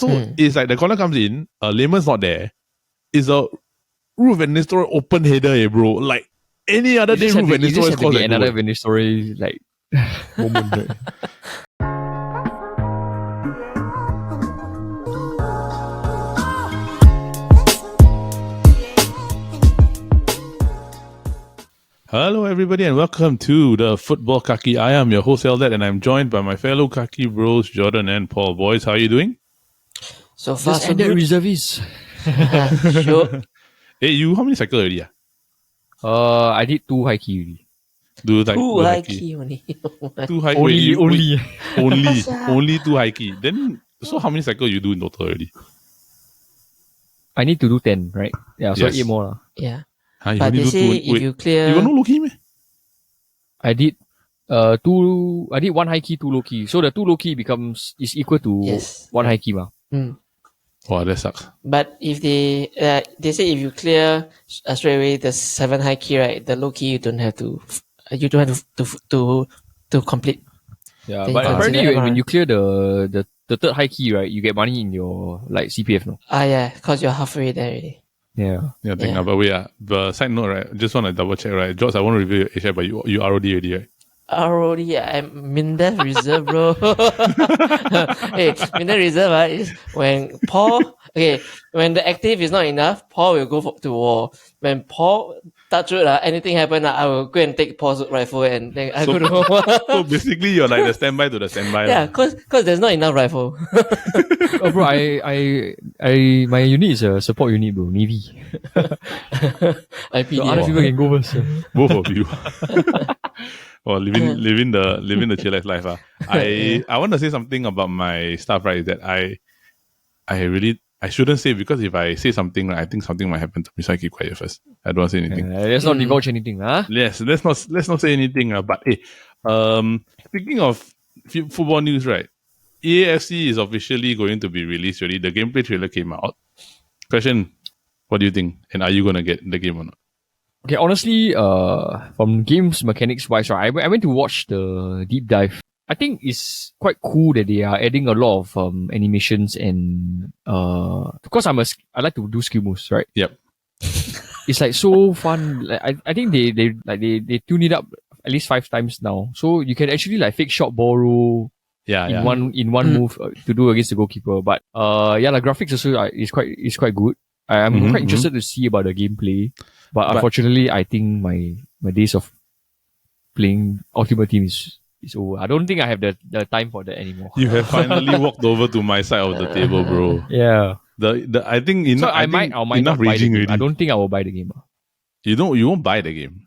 it's like the corner comes in, Lehman's not there. It's a Ruud van Nistelrooy open header, bro. Like any other day, Ruud van Nistelrooy scores another Van Nistelrooy like moment. Right? Hello, everybody, and welcome to the Futbol Kaki. I am your host, Eldet, and I'm joined by my fellow Kaki bros, Jordan and Paul. Boys, how are you doing? So far, so good. Reservists. Sure. Hey, how many cycles already? I did 2 high key already. Two high key only. Two high only. Only 2 high key. Then, so how many cycles you do in total already? I need to do 10, right? Yeah, so yes. 8 more. Yeah. But they say if you clear... You got no low key, man? I did 2... I did 1 high key, 2 low key. So the 2 low key is equal to 1 high key. Wow, that sucks. But if they say if you clear straight away the 7 high key, right, the low key you don't have to complete. Yeah, then but apparently when you clear the third high key, right, you get money in your like CPF, no? Yeah, because you're halfway there already. Yeah. But wait, but side note, right, just want to double check, right, George, I want to review your HF, but you ROD already, right? ROD, I'm Mindef Reserve, bro. Hey, Mindef Reserve is when when the active is not enough, Paul will go to war. When Paul touch wood, anything happen, I will go and take Paul's rifle and then I go to war. So basically, you're like the standby to the standby. Yeah, cause there's not enough rifle. Oh, bro, my unit is a support unit, bro. Navy. IPD. So other people can go first. Both of you. Well, living the chillax life. I want to say something about my stuff, right? That I shouldn't say, because if I say something, right, I think something might happen to me, so I keep quiet first. I don't want to say anything. Let's not divulge anything, huh? Yes, let's not say anything. But hey, speaking of football news, right? EAFC is officially going to be released already. The gameplay trailer came out. Question: what do you think? And are you gonna get the game or not? Okay, honestly, from games mechanics wise, right, I went to watch the deep dive. I think it's quite cool that they are adding a lot of animations and because I like to do skill moves, right? Yep. It's like so fun. Like I think they tune it up at least 5 times now, so you can actually like fake shot ball roll. In one move to do against the goalkeeper. But the graphics also is quite good. I'm quite interested to see about the gameplay. But unfortunately, I think my days of playing Ultimate Team is over. I don't think I have the time for that anymore. You have finally walked over to my side of the table, bro. Yeah. I think enough. So I might not buy the game. I don't think I will buy the game. You won't buy the game.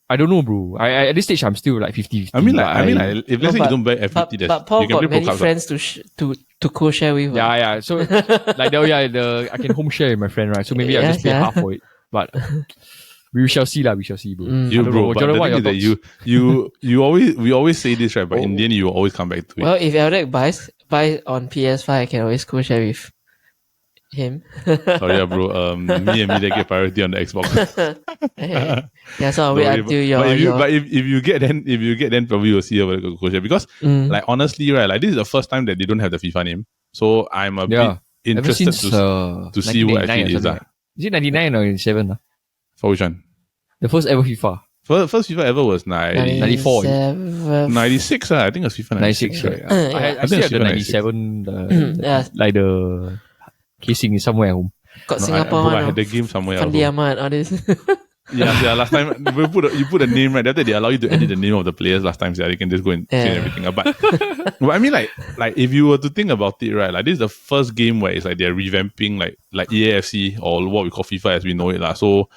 I don't know, bro. At this stage, I'm still like 50-50. I mean, if let's say you don't buy F50, but Paul got many friends to co-share with. Yeah. So like I can home share with my friend, right? So maybe I'll just pay half for it. But we shall see, bro. But the thing is that we always say this, right? But in the end, you always come back to it. Well, if Eldek buy on PS5, I can always co-share with him. Sorry, bro. Me and Mida get priority on the Xbox. Yeah, so I'll wait until your. But if you get then probably you'll see about the co-share, because like honestly, right, like this is the first time that they don't have the FIFA name, so I'm a bit interested to see what actually is. Is it 99 or 97? For which one? The first ever FIFA. First FIFA ever was 94. 96, I think it was FIFA 96. Right? I still have the 97. Like the casing is somewhere at home. Got Singapore. I had the game somewhere. Fandi Ahmad, all this. Yeah. Last time you put a name, right? After they allow you to edit the name of the players last time, so you can just go and change everything. But I mean, like if you were to think about it, right? Like this is the first game where it's like they're revamping like EAFC, or what we call FIFA as we know it, lah. So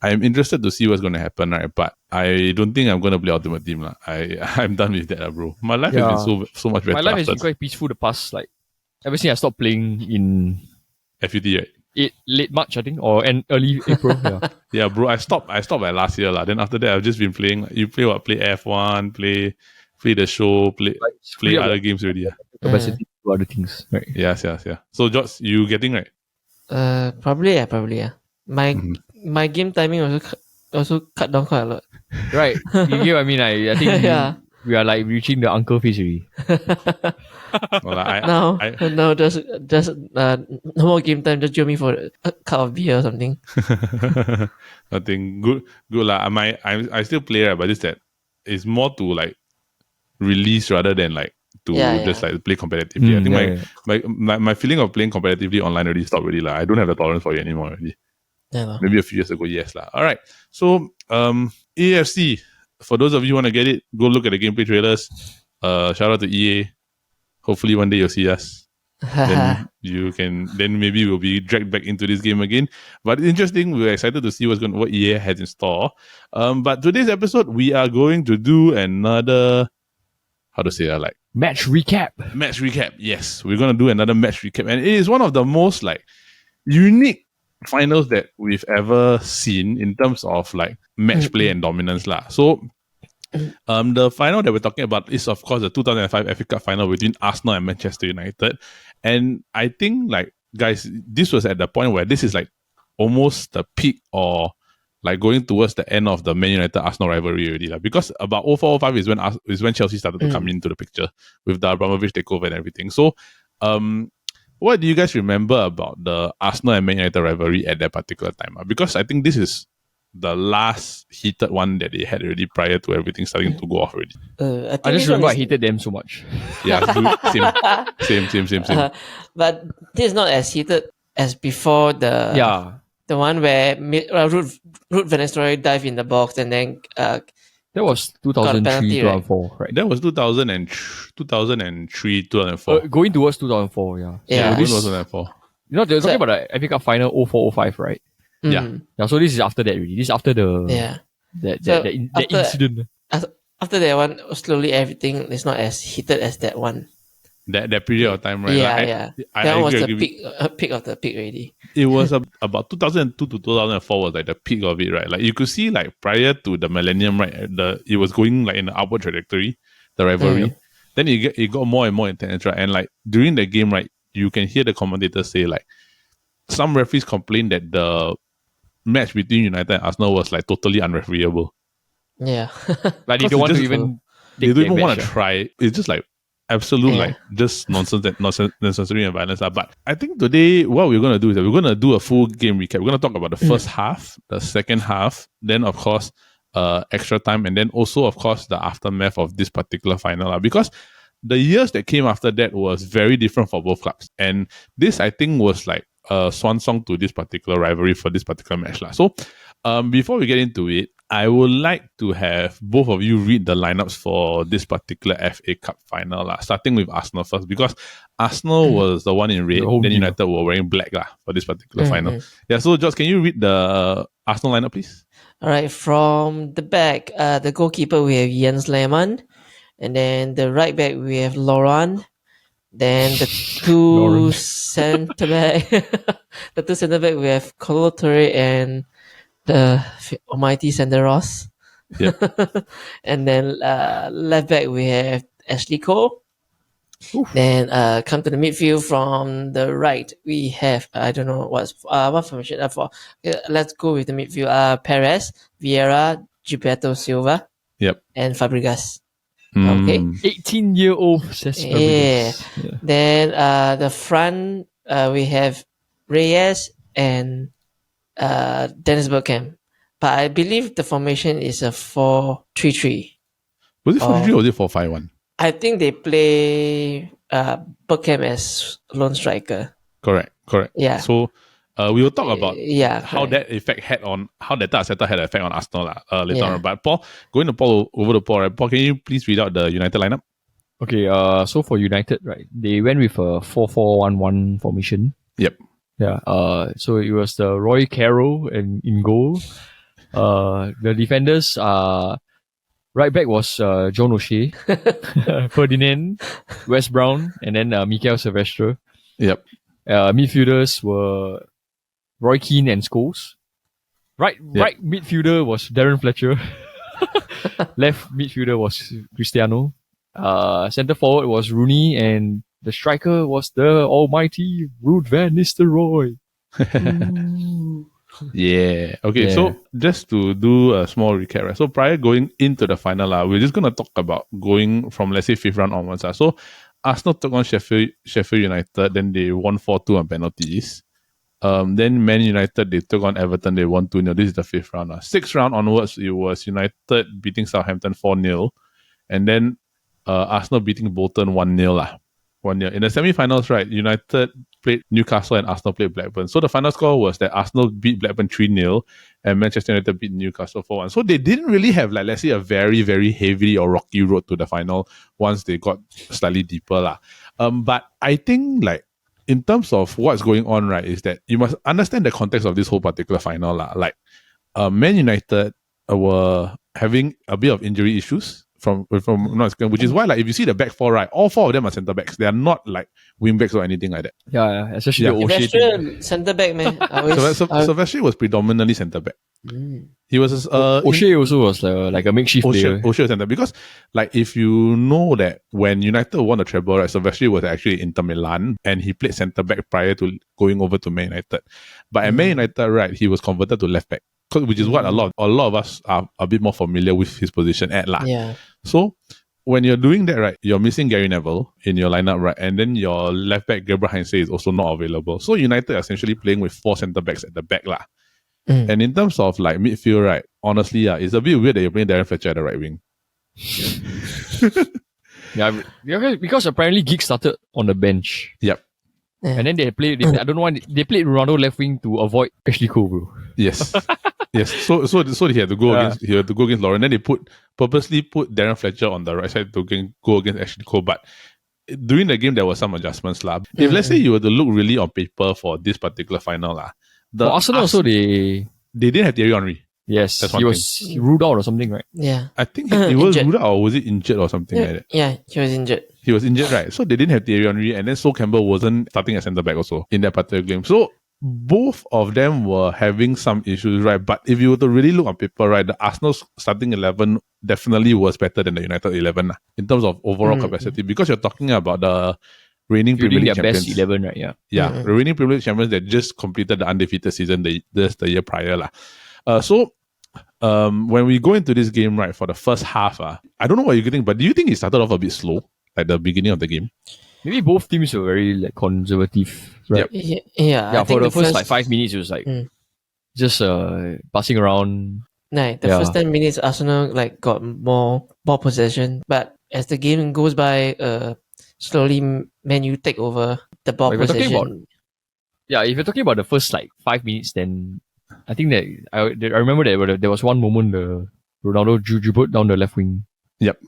I'm interested to see what's going to happen, right? But I don't think I'm going to play Ultimate Team, lah. I'm done with that, bro. My life has been so much better. My life has been quite peaceful the past, like ever since I stopped playing in FUT, right? Late March, I think, or early April. Yeah, bro. I stopped like last year, lah. Then after that, I've just been playing. You play what? Play F1, play the show, play other games already. Capacity to other things, right? Yeah. So, George, you getting right? Probably. My game timing also cut down quite a lot. Right. You get what I mean? I think we are like reaching the uncle phase already. No, just no more game time. Just join me for a cup of beer or something. I think good lah. I still play, right, but it's that it's more to like release rather than like to just like play competitively. I think my feeling of playing competitively online already stopped already lah. I don't have the tolerance for it anymore already. Yeah, maybe a few years ago, yes lah. All right. So AFC. For those of you who want to get it, go look at the gameplay trailers. Shout out to EA. Hopefully one day you'll see us. Then maybe we'll be dragged back into this game again. But it's interesting. We're excited to see what EA has in store. But today's episode, we are going to do another, match recap. Match recap. Yes, we're going to do another match recap. And it is one of the most like unique finals that we've ever seen in terms of like match play and dominance lah. So the final that we're talking about is of course the 2005 FA Cup final between Arsenal and Manchester United. And I think like guys, this was at the point where this is like almost the peak or like going towards the end of the Man United Arsenal rivalry already lah. Because about 04-05 is when Chelsea started to come into the picture with the Abramovich takeover and everything. So what do you guys remember about the Arsenal and Man United rivalry at that particular time? Because I think this is the last heated one that they had already prior to everything starting to go off already. I just remember I hated them so much. Yeah, same. But this is not as heated as before the one where Ruud van Nistelrooy dived in the box and then that was 2003, 2004, right? That was 2003, 2004. Going towards 2004, yeah. Yeah. This, 2004. You know, they're talking about the FA Cup final 04-05, right? Yeah. Yeah, so this is after that really. This is after the that incident. After that one, slowly everything is not as heated as that one. That period of time, right? Yeah, that was the peak of the peak already. It was about 2002 to 2004 was like the peak of it, right? Like you could see like prior to the millennium, right? It was going like in an upward trajectory, the rivalry. Then it got more and more intense, right? And like during the game, right, you can hear the commentators say like some referees complain that the match between United and Arsenal was like totally un-refereeable. Yeah. Like they don't want to even they don't even want to try. It's just like absolute like just nonsense and violence. But I think today what we're going to do is that we're going to do a full game recap. We're going to talk about the first half, the second half, then of course extra time, and then also of course the aftermath of this particular final. Because the years that came after that was very different for both clubs. And this I think was like a swan song to this particular rivalry for this particular match. So before we get into it, I would like to have both of you read the lineups for this particular FA Cup final, starting with Arsenal first, because Arsenal was the one in red, then United were wearing black for this particular final. Yeah, so Josh, can you read the Arsenal lineup, please? All right, from the back, the goalkeeper, we have Jens Lehmann, and then the right back, we have Laurent. Then the two centre back, we have Kolo Touré and the almighty Sander Ross. Yep. And then left back we have Ashley Cole. Oof. Then come to the midfield from the right we have I don't know what formation for. Let's go with the midfield. Perez, Vieira, Gilberto Silva. Yep. And Fabregas. Okay. 18-year-old says Fabregas. Yeah. Then the front we have Reyes and Dennis Bergkamp. But I believe the formation is a 4-3-3. Was it 4-3-3 or was it 4-5-1? I think they play Bergkamp as lone striker. Correct. Yeah. So we will talk about how correct. that setup had an effect on Arsenal later on. But Paul, over to Paul, right? Paul, can you please read out the United lineup? Okay, so for United, right, they went with a 4-4-1-1 formation. Yep. Yeah. So it was the Roy Carroll in goal. The defenders, right back was John O'Shea, Ferdinand, Wes Brown, and then Mikel Silvestre. Yep. Midfielders were Roy Keane and Scholes. Right midfielder was Darren Fletcher. Left midfielder was Cristiano. Centre forward was Rooney, and the striker was the almighty Ruud van Nistelrooy. Yeah. Okay, Yeah. so just to do a small recap, right? So prior going into the final, we're just going to talk about going from, let's say, fifth round onwards. So Arsenal took on Sheffield United, then they won 4-2 on penalties. Then Man United, they took on Everton, they won 2-0. This is the fifth round. Sixth round onwards, it was United beating Southampton 4-0. And then Arsenal beating Bolton 1-0. 1-0. In the semi-finals, right, United played Newcastle and Arsenal played Blackburn. So the final score was that Arsenal beat Blackburn 3-0 and Manchester United beat Newcastle 4-1. So they didn't really have, like, let's say, a very, very heavy or rocky road to the final once they got slightly deeper. But I think, like, in terms of what's going on, right, is that you must understand the context of this whole particular final. Like, Man United were having a bit of injury issues from which is why, like, if you see the back four, right, all four of them are centre backs. They are not like wing backs or anything like that. Yeah, especially the O'Shea team. Centre back, man. Silvestri was predominantly centre back. He was O'Shea also was like a makeshift player. O'Shea was centre, because, like, if you know that when United won the treble, right, Silvestri was actually Inter Milan and he played centre back prior to going over to Man United. But at Man United, right, he was converted to left back, which is what a lot of us are a bit more familiar with his position at . Yeah. So when you're doing that, right, you're missing Gary Neville in your lineup, right, and then your left back Gabriel Heinze is also not available. So United are essentially playing with four centre backs at the back . And in terms of, like, midfield, right, honestly, it's a bit weird that you're playing Darren Fletcher at the right wing. Yeah, because apparently Giggs started on the bench. Yep. And then they played played Ronaldo left wing to avoid Ashley Cole, bro. Yes. Yes. So he had to go against Lauren. Then they purposely put Darren Fletcher on the right side to go against Ashley Cole. But during the game there were some adjustments. If let's say you were to look really on paper for this particular final, for Arsenal also they didn't have Thierry Henry. Yes, he was ruled out or something, right? Yeah. I think he was ruled out, or was it injured or something like that? Yeah, he was injured. He was injured, right? So they didn't have Thierry Henry, and then Sol Campbell wasn't starting at centre back also in that particular game. So both of them were having some issues, right? But if you were to really look on paper, right, the Arsenal starting 11 definitely was better than the United 11 in terms of overall capacity, because you're talking about the reigning Premier League champions. Best 11, right? Yeah, the reigning Premier League champions that just completed the undefeated season the year prior. So when we go into this game, right, for the first half, I don't know what you're getting, but do you think it started off a bit slow at the beginning of the game? Maybe both teams were very, like, conservative, right? Yep. Yeah. For the first like 5 minutes, it was like just passing around. The first 10 minutes, Arsenal, like, got more possession, but as the game goes by, slowly Man U take over the ball possession. If you're talking about the first, like, 5 minutes, then I think that I remember that there was one moment Ronaldo dribbled down the left wing. Yep.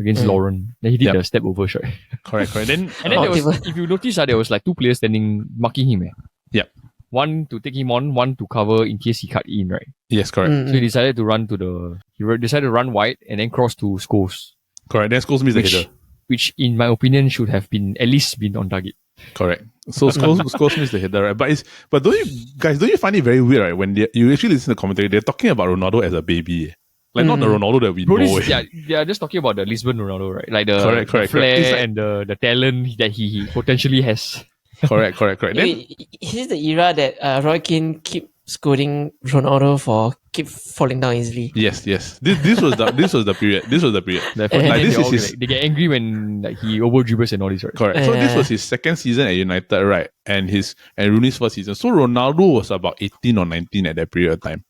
Against Lauren. Then he did the step over shot. Correct. Then there was, if you notice, there was like two players standing marking him. Yep. One to take him on, one to cover in case he cut in, right? Yes, correct. So he decided to run decided to run wide and then cross to Scholes. Correct. Then Scholes missed the header. Which, in my opinion, should have at least been on target. Correct. So Scholes missed the header, right? But don't you find it very weird, right? When you actually listen to the commentary, they're talking about Ronaldo as a baby. Like, not the Ronaldo that we know. They are just talking about the Lisbon Ronaldo, right? Like the correct. flair and the talent that he potentially has. Correct. Then, is this the era that Roy Keane keep scolding Ronaldo for keep falling down easily? Yes. This was the period. They get angry when, like, he over dribbles and all this, right? Correct. So this was his second season at United, right? And Rooney's first season. So Ronaldo was about 18 or 19 at that period of time.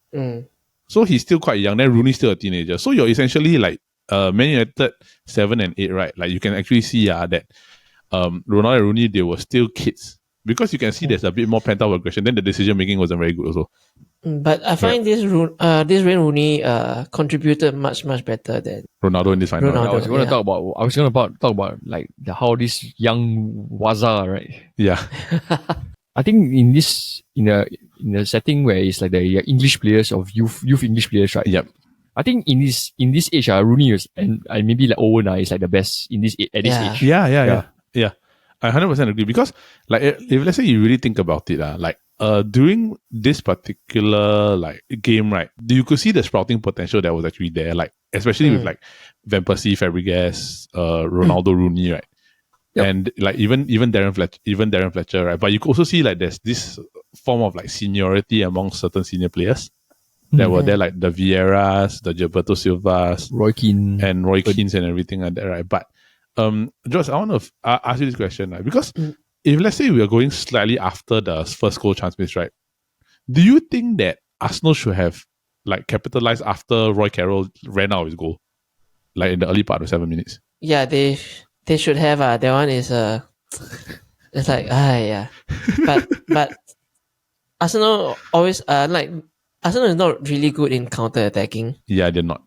So he's still quite young. Then Rooney's still a teenager. So you're essentially like Man United 7 and 8, right? Like, you can actually see that Ronaldo and Rooney, they were still kids, because you can see there's a bit more pent up aggression. Then the decision making wasn't very good also. But I find this Wayne Rooney contributed much better than Ronaldo in this final. I was going to talk about like how this young Waza, right? Yeah. I think in a setting where it's like the English players of youth English players, right? Yep. I think in this age, Rooney is, and maybe like Owen is like the best in this at this age. Yeah. I 100% agree, because, like, if let's say you really think about it, like, during this particular, like, game, right, you could see the sprouting potential that was actually there, like, especially with, like, Van Persie, Fabregas, Ronaldo, Rooney, right? Yep. And, like, even Darren Fletcher, right? But you could also see, like, there's this form of like seniority among certain senior players that were there, like the Vieiras, the Gilberto Silvas, Roy Keane, and everything like that, right? But Josh, I want to ask you this question, right? Because if let's say we are going slightly after the first goal chance miss, right? Do you think that Arsenal should have like capitalized after Roy Carroll ran out of his goal, like in the early part of 7 minutes? Yeah, they should have. That one is it's like yeah, but Arsenal always Arsenal is not really good in counter attacking. Yeah, they're not,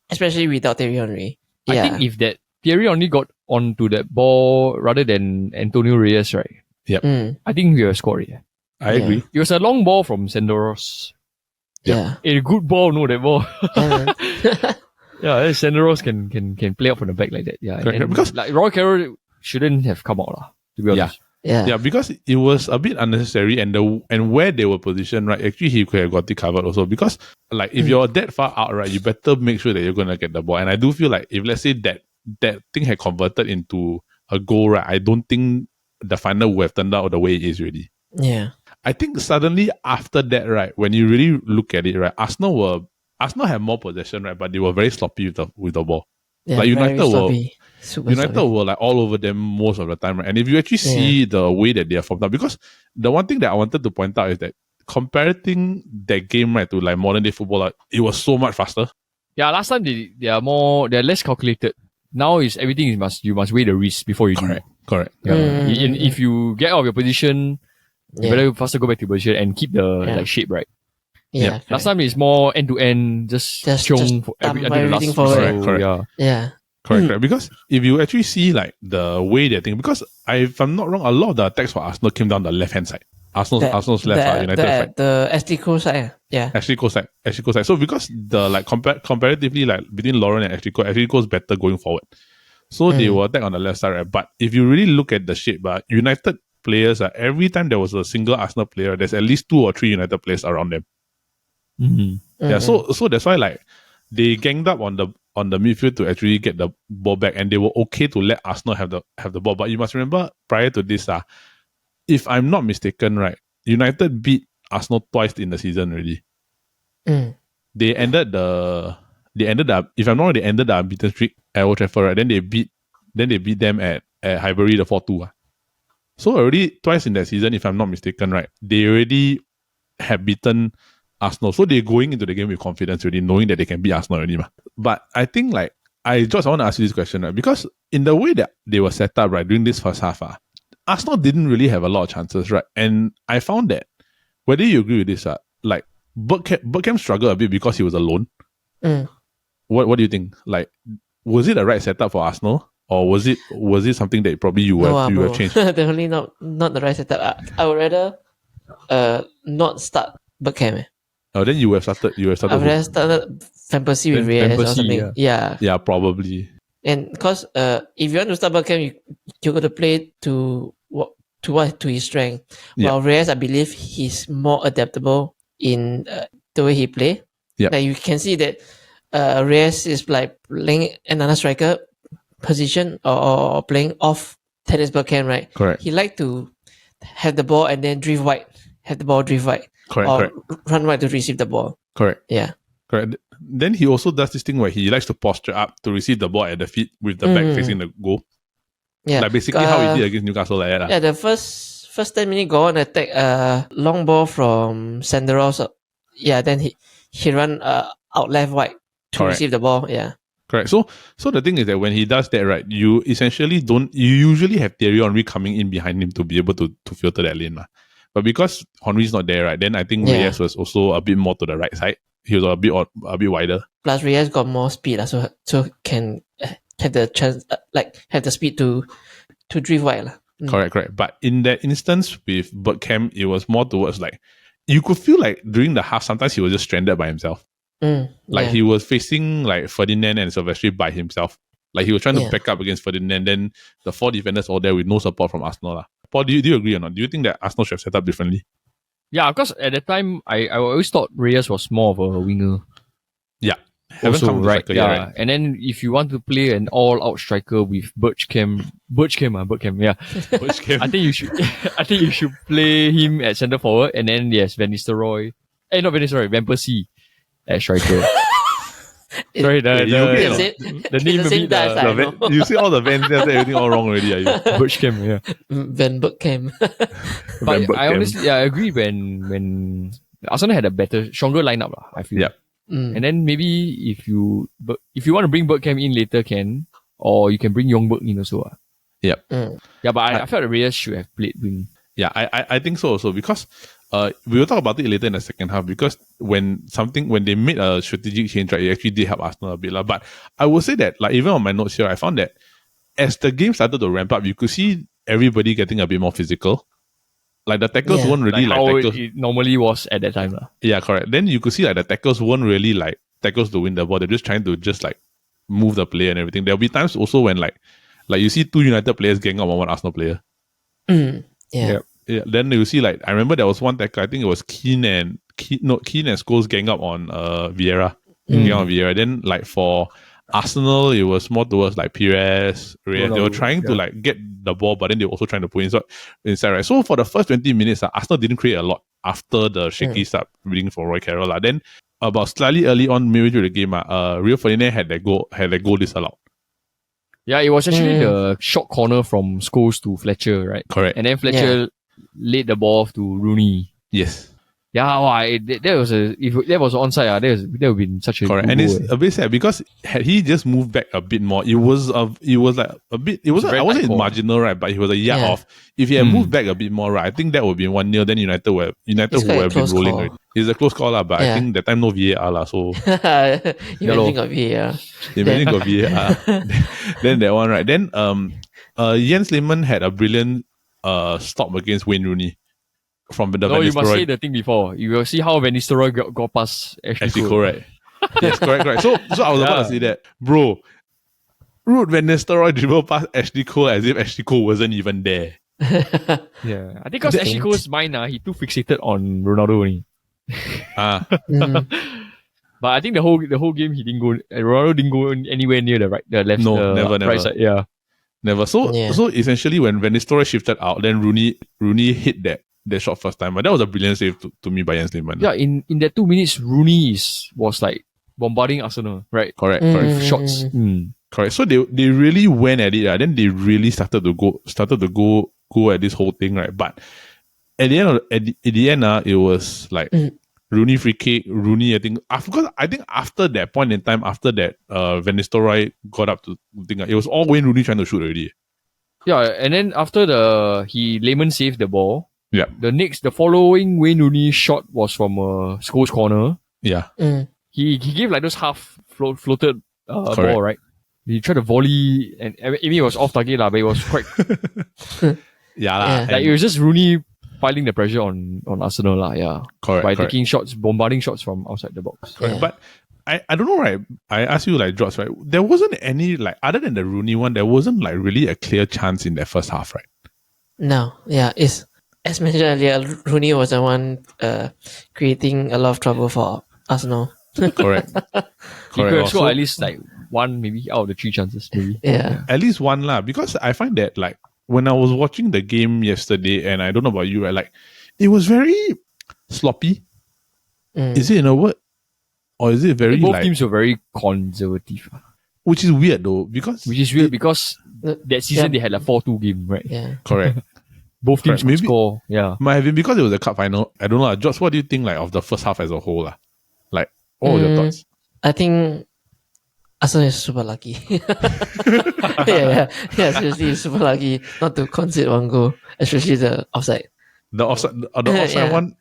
especially without Thierry Henry. I think if that Thierry only got onto that ball rather than Antonio Reyes, right? Yep. I think we have scored. Yeah. I agree. It was a long ball from Senderos. Yeah. A good ball, no, that ball. Yeah, Senderos can play up from the back like that. Yeah. Correct. Because like Roy Carroll shouldn't have come out, to be honest. Yeah, because it was a bit unnecessary, and where they were positioned, right? Actually, he could have got it covered also, because like if you're that far out, right, you better make sure that you're gonna get the ball. And I do feel like if let's say that thing had converted into a goal, right, I don't think the final would have turned out the way it is really. Yeah, I think suddenly after that, right, when you really look at it, right, Arsenal had more possession, right, but they were very sloppy with the ball. yeah, like United were were like all over them most of the time, right? And if you actually see the way that they are formed up, because the one thing that I wanted to point out is that comparing that game, right, to like modern day football, like, it was so much faster. Yeah, last time they're less calculated. Now is everything you must weigh the risk before you do it. Correct. Yeah. If you get out of your position, you better faster go back to your position and keep the like shape right. Yeah. Last time it's more end to end, just until the last forward. Correct. Yeah. Correct. Because if you actually see like the way they're thinking, because if I'm not wrong, a lot of the attacks for Arsenal came down the left hand side. Arsenal's left side, United side. The Ashley Cole side. Yeah. Ashley Cole side. So because the like comparatively, like between Lauren and Ashley Cole's better going forward. So they will attack on the left side, right? But if you really look at the shape, but United players, every time there was a single Arsenal player, there's at least 2 or 3 United players around them. Yeah, so that's why like they ganged up on the midfield to actually get the ball back, and they were okay to let Arsenal have the ball. But you must remember, prior to this, if I'm not mistaken, right, United beat Arsenal twice in the season already. They ended the if I'm not wrong, they ended the unbeaten streak at Old Trafford, right? Then they beat them at Highbury, the 4-2. So already twice in that season, if I'm not mistaken, right, they already have beaten Arsenal. So they're going into the game with confidence already, knowing that they can beat Arsenal already. But I think like I want to ask you this question, right? Because in the way that they were set up, right, during this first half, Arsenal didn't really have a lot of chances, right? And I found that, whether you agree with this, like Bergkamp struggled a bit because he was alone. What do you think? Like, was it the right setup for Arsenal, or was it something that probably you have changed? Definitely not the right setup. I would rather not start Bergkamp. Oh, then you have started. I would have started Van Persie with Reyes or something. Yeah, probably. And because if you want to start Bergkamp, you got to play to his strength. While Reyes, I believe he's more adaptable in the way he play. Yeah, like you can see that Reyes is like playing another striker position or playing off Dennis Bergkamp, right? Correct. He like to have the ball and then drift wide. Have the ball drift wide. Correct. Run wide to receive the ball. Correct. Yeah. Correct. Then he also does this thing where he likes to posture up to receive the ball at the feet with the back facing the goal. Yeah. Like basically how he did against Newcastle like that. Yeah, the first 10 minutes goal on attack, long ball from Senderos. Yeah, then he run out left wide to receive the ball. Yeah. Correct. So the thing is that when he does that, right, you usually have Thierry Henry coming in behind him to be able to filter that lane. But because Henry's not there, right, then I think Reyes was also a bit more to the right side. He was a bit wider. Plus Reyes got more speed, so can have the chance, have the speed to drift wide. Correct. But in that instance with Bergkamp, it was more towards like, you could feel like during the half, sometimes he was just stranded by himself. He was facing like Ferdinand and Silvestri by himself. Like he was trying to back up against Ferdinand, then the 4 defenders all there with no support from Arsenal. Paul, do you agree or not? Do you think that Arsenal should have set up differently? Yeah, because at that time, I always thought Reyes was more of a winger. Yeah, Haven't also, come to right? striker Yeah. yet, right? And then if you want to play an all-out striker with Bergkamp, yeah. Bergkamp. I think you should play him at centre forward, and then yes, Van Nistelrooy. Not Van Nistelrooy, Van Persie at striker. Sorry, the name the same dice, I know. You see all the Vans there, everything all wrong already, are you? Bergkamp, yeah. Van Bergkamp. But I honestly, I agree when Arsenal had a stronger lineup, I feel. Yeah. And then maybe if you want to bring Bergkamp in later, can, or you can bring Youngberg in also. Yep. Yeah, but I felt the Reyes should have played wing. Yeah, I think so also, because we will talk about it later in the second half, because when they made a strategic change, right, it actually did help Arsenal a bit. But I will say that, like, even on my notes here, I found that as the game started to ramp up, you could see everybody getting a bit more physical. Like the tackles weren't really like how tackles. it normally was at that time. Yeah, correct. Then you could see like the tackles weren't really like tackles to win the ball. They're just trying to just like move the player and everything. There'll be times also when like you see two United players gang up on one Arsenal player. Yeah. Yeah. Then you see like, I remember there was one tackle, I think it was Keane and Scholes gang up on Vieira. Gang up on Vieira. Then like for Arsenal, it was more towards like Pires, Reyes. They were trying to like get the ball, but then they were also trying to put inside, right? So for the first 20 minutes, Arsenal didn't create a lot after the shaky start reading for Roy Carroll. Then about slightly early on, midway through the game, Rio Ferdinand had that goal disallowed. Yeah, it was actually the short corner from Scholes to Fletcher, right? Correct. And then Fletcher laid the ball off to Rooney. Yes. Yeah, if that was onside, that would have been such a correct. And it's a bit sad because had he just moved back a bit more, I wasn't marginal, right? But he was a yard off. If he had moved back a bit more, right, I think that would be 1-0. Then United would have been rolling. Right? It's a close call, but I think that time no VAR, so Imagine got VAR. Imagine got VAR. Then that one, right? Then Jens Lehmann had a brilliant stop against Wayne Rooney. From the you must say the thing before. You will see how Van Nistelrooy got past Ashley Cole. Right? Yes, correct. So I was about to say that, bro. Ruud Van Nistelrooy dribbled past Ashley Cole as if Ashley Cole wasn't even there. Yeah, I think because Ashley Cole's mind, he too fixated on Ronaldo only. But I think the whole game he didn't go. Ronaldo didn't go anywhere near the left. No, never. Right side. Yeah, never. So essentially, when Van Nistelrooy shifted out, then Rooney hit that shot first time. But that was a brilliant save to me by Jens Lehmann. Yeah, in that 2 minutes, Rooney was like bombarding Arsenal, right? Correct. With shots. Correct. So they really went at it, right? Then they really started to go at this whole thing, right? But at the end, it was like Rooney free kick. Rooney, I think after that point in time, after that, Van Nistelrooy got up to think it was all Wayne Rooney trying to shoot already. Yeah, and then after Lehmann saved the ball. Yeah. The following Wayne Rooney shot was from Scholes corner. Yeah. He gave like those half floated ball, right? He tried to volley, and maybe it was off target, but it was quite. Like it was just Rooney piling the pressure on Arsenal, yeah. Correct. By taking shots, bombarding shots from outside the box. Correct. But I don't know, right? I asked you, like, George, right? There wasn't any, like, other than the Rooney one, there wasn't like really a clear chance in that first half, right? No, it's. As mentioned earlier, Rooney was the one creating a lot of trouble for Arsenal. Correct. He could have scored at least like one, maybe out of the 3 chances, maybe. Yeah. At least one lah, because I find that like when I was watching the game yesterday, and I don't know about you, right? Like it was very sloppy. Is it in a word? Or is it very both teams were very conservative. Which is weird though, because that season they had a 4-2 game, right? Yeah. Correct. Both teams could score. Yeah. Might have been because it was a cup final. I don't know. Josh, what do you think like of the first half as a whole? Like, what were your thoughts? I think Arsenal is super lucky. yeah, seriously, super lucky not to concede one goal, especially the offside. The offside one.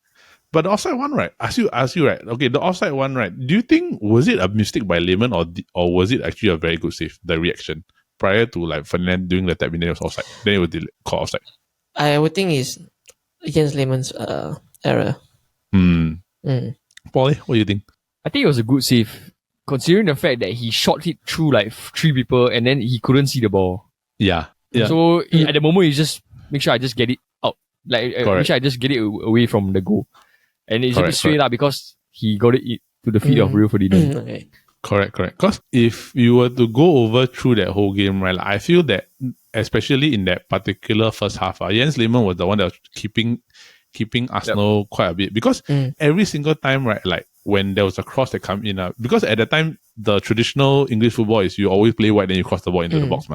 But the offside one, right? Ask you, right? Okay, the offside one, right? Do you think was it a mistake by Lehmann or was it actually a very good save? The reaction prior to like Ferdinand doing the tap in, then it was offside. Then it was called offside. I would think it's Jens Lehmann's error. Paulie, what do you think? I think it was a good save, considering the fact that he shot it through like 3 people and then he couldn't see the ball. Yeah. So at the moment, he just make sure I just get it out, like make sure I just get it away from the goal, and it's a bit straight because he got it to the feet of Rio Ferdinand. Okay. Correct. Because if you were to go over through that whole game, right, like, I feel that especially in that particular first half, Jens Lehmann was the one that was keeping Arsenal quite a bit, because every single time, right, like when there was a cross that come in, because at the time the traditional English football is you always play wide, then you cross the ball into the box,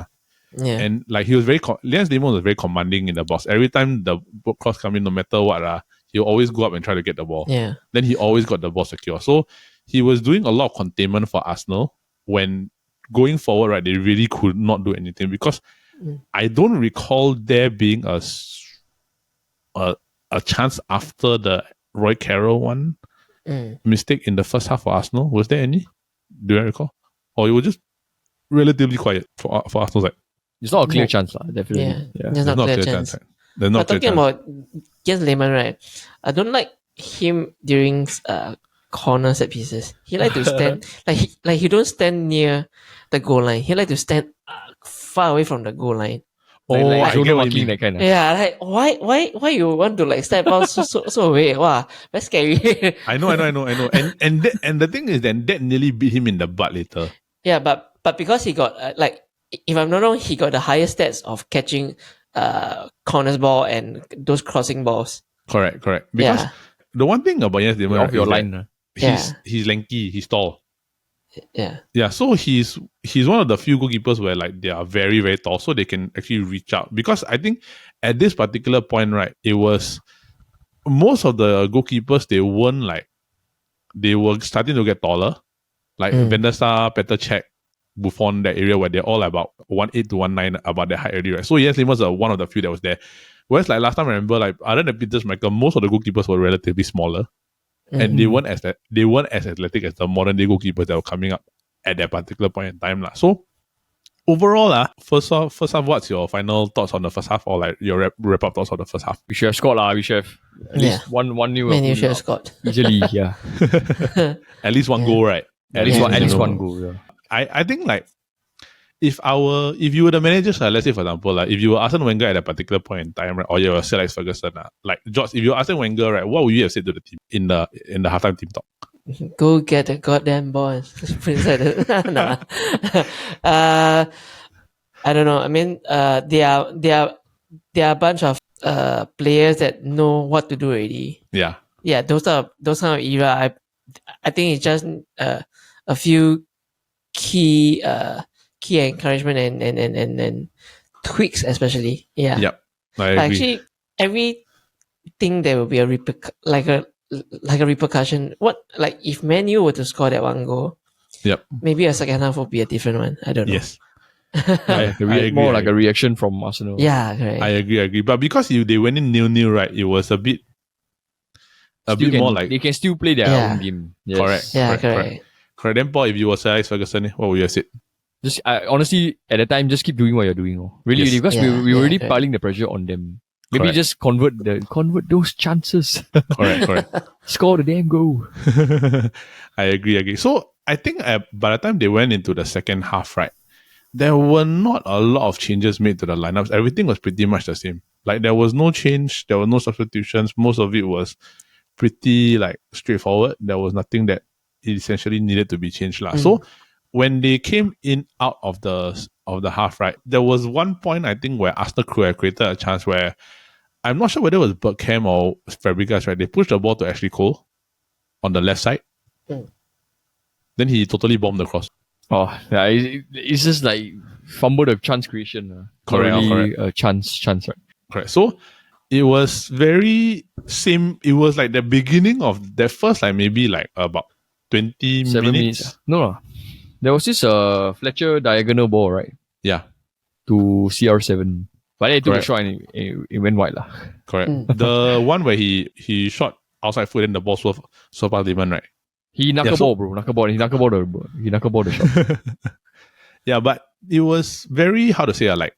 Yeah. and like he was Jens Lehmann was very commanding in the box. Every time the cross come in, no matter what, he'll always go up and try to get the ball. Yeah. Then he always got the ball secure. So he was doing a lot of containment for Arsenal when going forward, right, they really could not do anything, because I don't recall there being a chance after the Roy Carroll one mistake in the first half for Arsenal. Was there any? Do I recall? Or it was just relatively quiet for Arsenal's side? It's not a clear chance, definitely. Yeah. There's not a clear chance. There's not talking about Jens Lehmann, right? I don't like him during corner set pieces. He like to stand like he don't stand near the goal line. He like to stand far away from the goal line. I get what you mean. That kind of. Yeah, like why you want to like step out so away? Wow, very scary. I know. And the thing is that nearly beat him in the butt later. Yeah, but because he got if I'm not wrong, he got the highest stats of catching corners ball and those crossing balls. Correct. Because the one thing about Jens Lehmann off your line, he's lanky, he's tall. Yeah. So he's one of the few goalkeepers where like they are very, very tall, so they can actually reach out. Because I think at this particular point, right, it was most of the goalkeepers, they were starting to get taller. Like Van der Sar, Petr Cech, Buffon, that area where they're all about 1'8" to 1'9", about that height already, right? So Jens Lehmann was one of the few that was there. Whereas like last time I remember, like other than Peter Schmeichel, most of the goalkeepers were relatively smaller. And they weren't as athletic as the modern day goalkeepers that were coming up at that particular point in time. So overall, first half, what's your final thoughts on the first half, or like your wrap up thoughts on the first half? We should have scored, we should have at least one new. Man, you should have scored. Easily, yeah. At least one goal, right? At least one goal, yeah. I think like if you were the manager, let's say for example, like if you were Arsene Wenger at a particular point in time, right, or you were Sir Alex Ferguson, like George, if you were Arsene Wenger, right, what would you have said to the team in the halftime team talk? Go get the goddamn ball. Nah. I don't know. I mean, there are a bunch of players that know what to do already. Yeah. Those kind of era. I think it's just a few key encouragement and tweaks, especially. Yeah. Yep. I agree. Actually, everything there will be a repercussion. What, like if Man U were to score that one goal, maybe a second half will be a different one. I don't know. Yes. I agree. More like a reaction from Arsenal. Yeah, correct. I agree. But because they went in 0-0, right, it was a bit more like they can still play their own game. Yes. Correct. Yeah, correct. Then, Paul, if you were Sir Alex Ferguson, what would you have said? Just honestly, at the time, just keep doing what you're doing. Really, because we were already piling the pressure on them. Maybe just convert those chances. Correct. Score the damn goal. I agree. So I think by the time they went into the second half, right, there were not a lot of changes made to the lineups. Everything was pretty much the same. Like there was no change, there were no substitutions. Most of it was pretty like straightforward. There was nothing that essentially needed to be changed. So when they came out of the half, right, there was one point I think where Arsenal created a chance where I'm not sure whether it was Bergkamp or Fabregas, right? They pushed the ball to Ashley Cole on the left side. Then he totally bombed the cross. Oh, yeah, it's just like fumbled a chance creation. Correct. A chance, right? Correct. So it was very same. It was like the beginning of that first, like maybe like about 20 minutes. No. There was this Fletcher diagonal ball, right? Yeah. To CR7. But then it took a shot and it went wide. Correct. The one where he shot outside foot and the ball swerved past Lehmann, right? He knuckleball, bro. He knuckleball the shot. Yeah, but it was very, how to say, like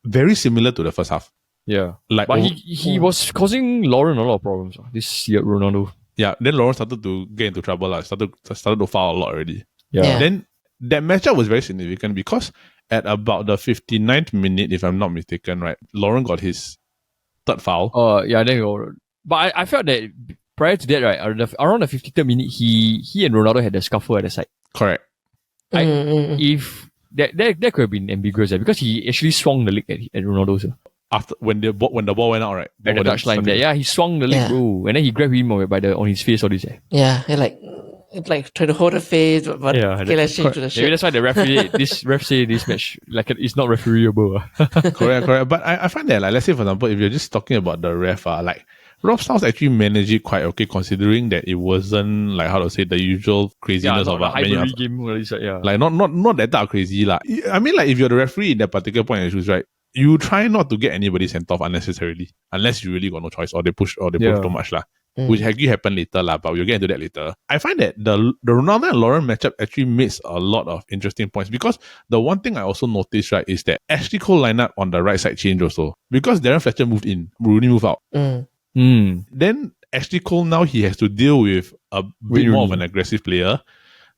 very similar to the first half. Yeah. But he was causing Lauren a lot of problems. This year, Ronaldo. Yeah, then Lauren started to get into trouble. Started to foul a lot already. Yeah. Then that matchup was very significant because at about the 59th minute, if I'm not mistaken, right, Lauren got his third foul. Yeah, then but I felt that prior to that, right, around the 53rd minute, he and Ronaldo had a scuffle at the side. Correct. If that could have been ambiguous because he actually swung the leg at Ronaldo. So. After when the ball went out, right? At the touchline there. Yeah, he swung the leg, bro. And then he grabbed him on his face all this. Yeah, he like try to hold the face, but okay, let's change to the shirt. Maybe that's why the referee this ref say this match it's not refereeable. Correct. But I find that let's say for example, if you're just talking about the ref, Rob Styles actually managed it quite okay, considering that it wasn't the usual craziness of a game. Not that type of crazy lah. I mean, if you're the referee in that particular point of issues, right? You try not to get anybody sent off unnecessarily, unless you really got no choice or they push too much lah. Which actually happened later lah, but we'll get into that later. I find that the Ronaldo and Lauren matchup actually makes a lot of interesting points because the one thing I also noticed, right, is that Ashley Cole lineup on the right side changed also because Darren Fletcher moved in, Rooney moved out. Then Ashley Cole now he has to deal with a bit more of an aggressive player.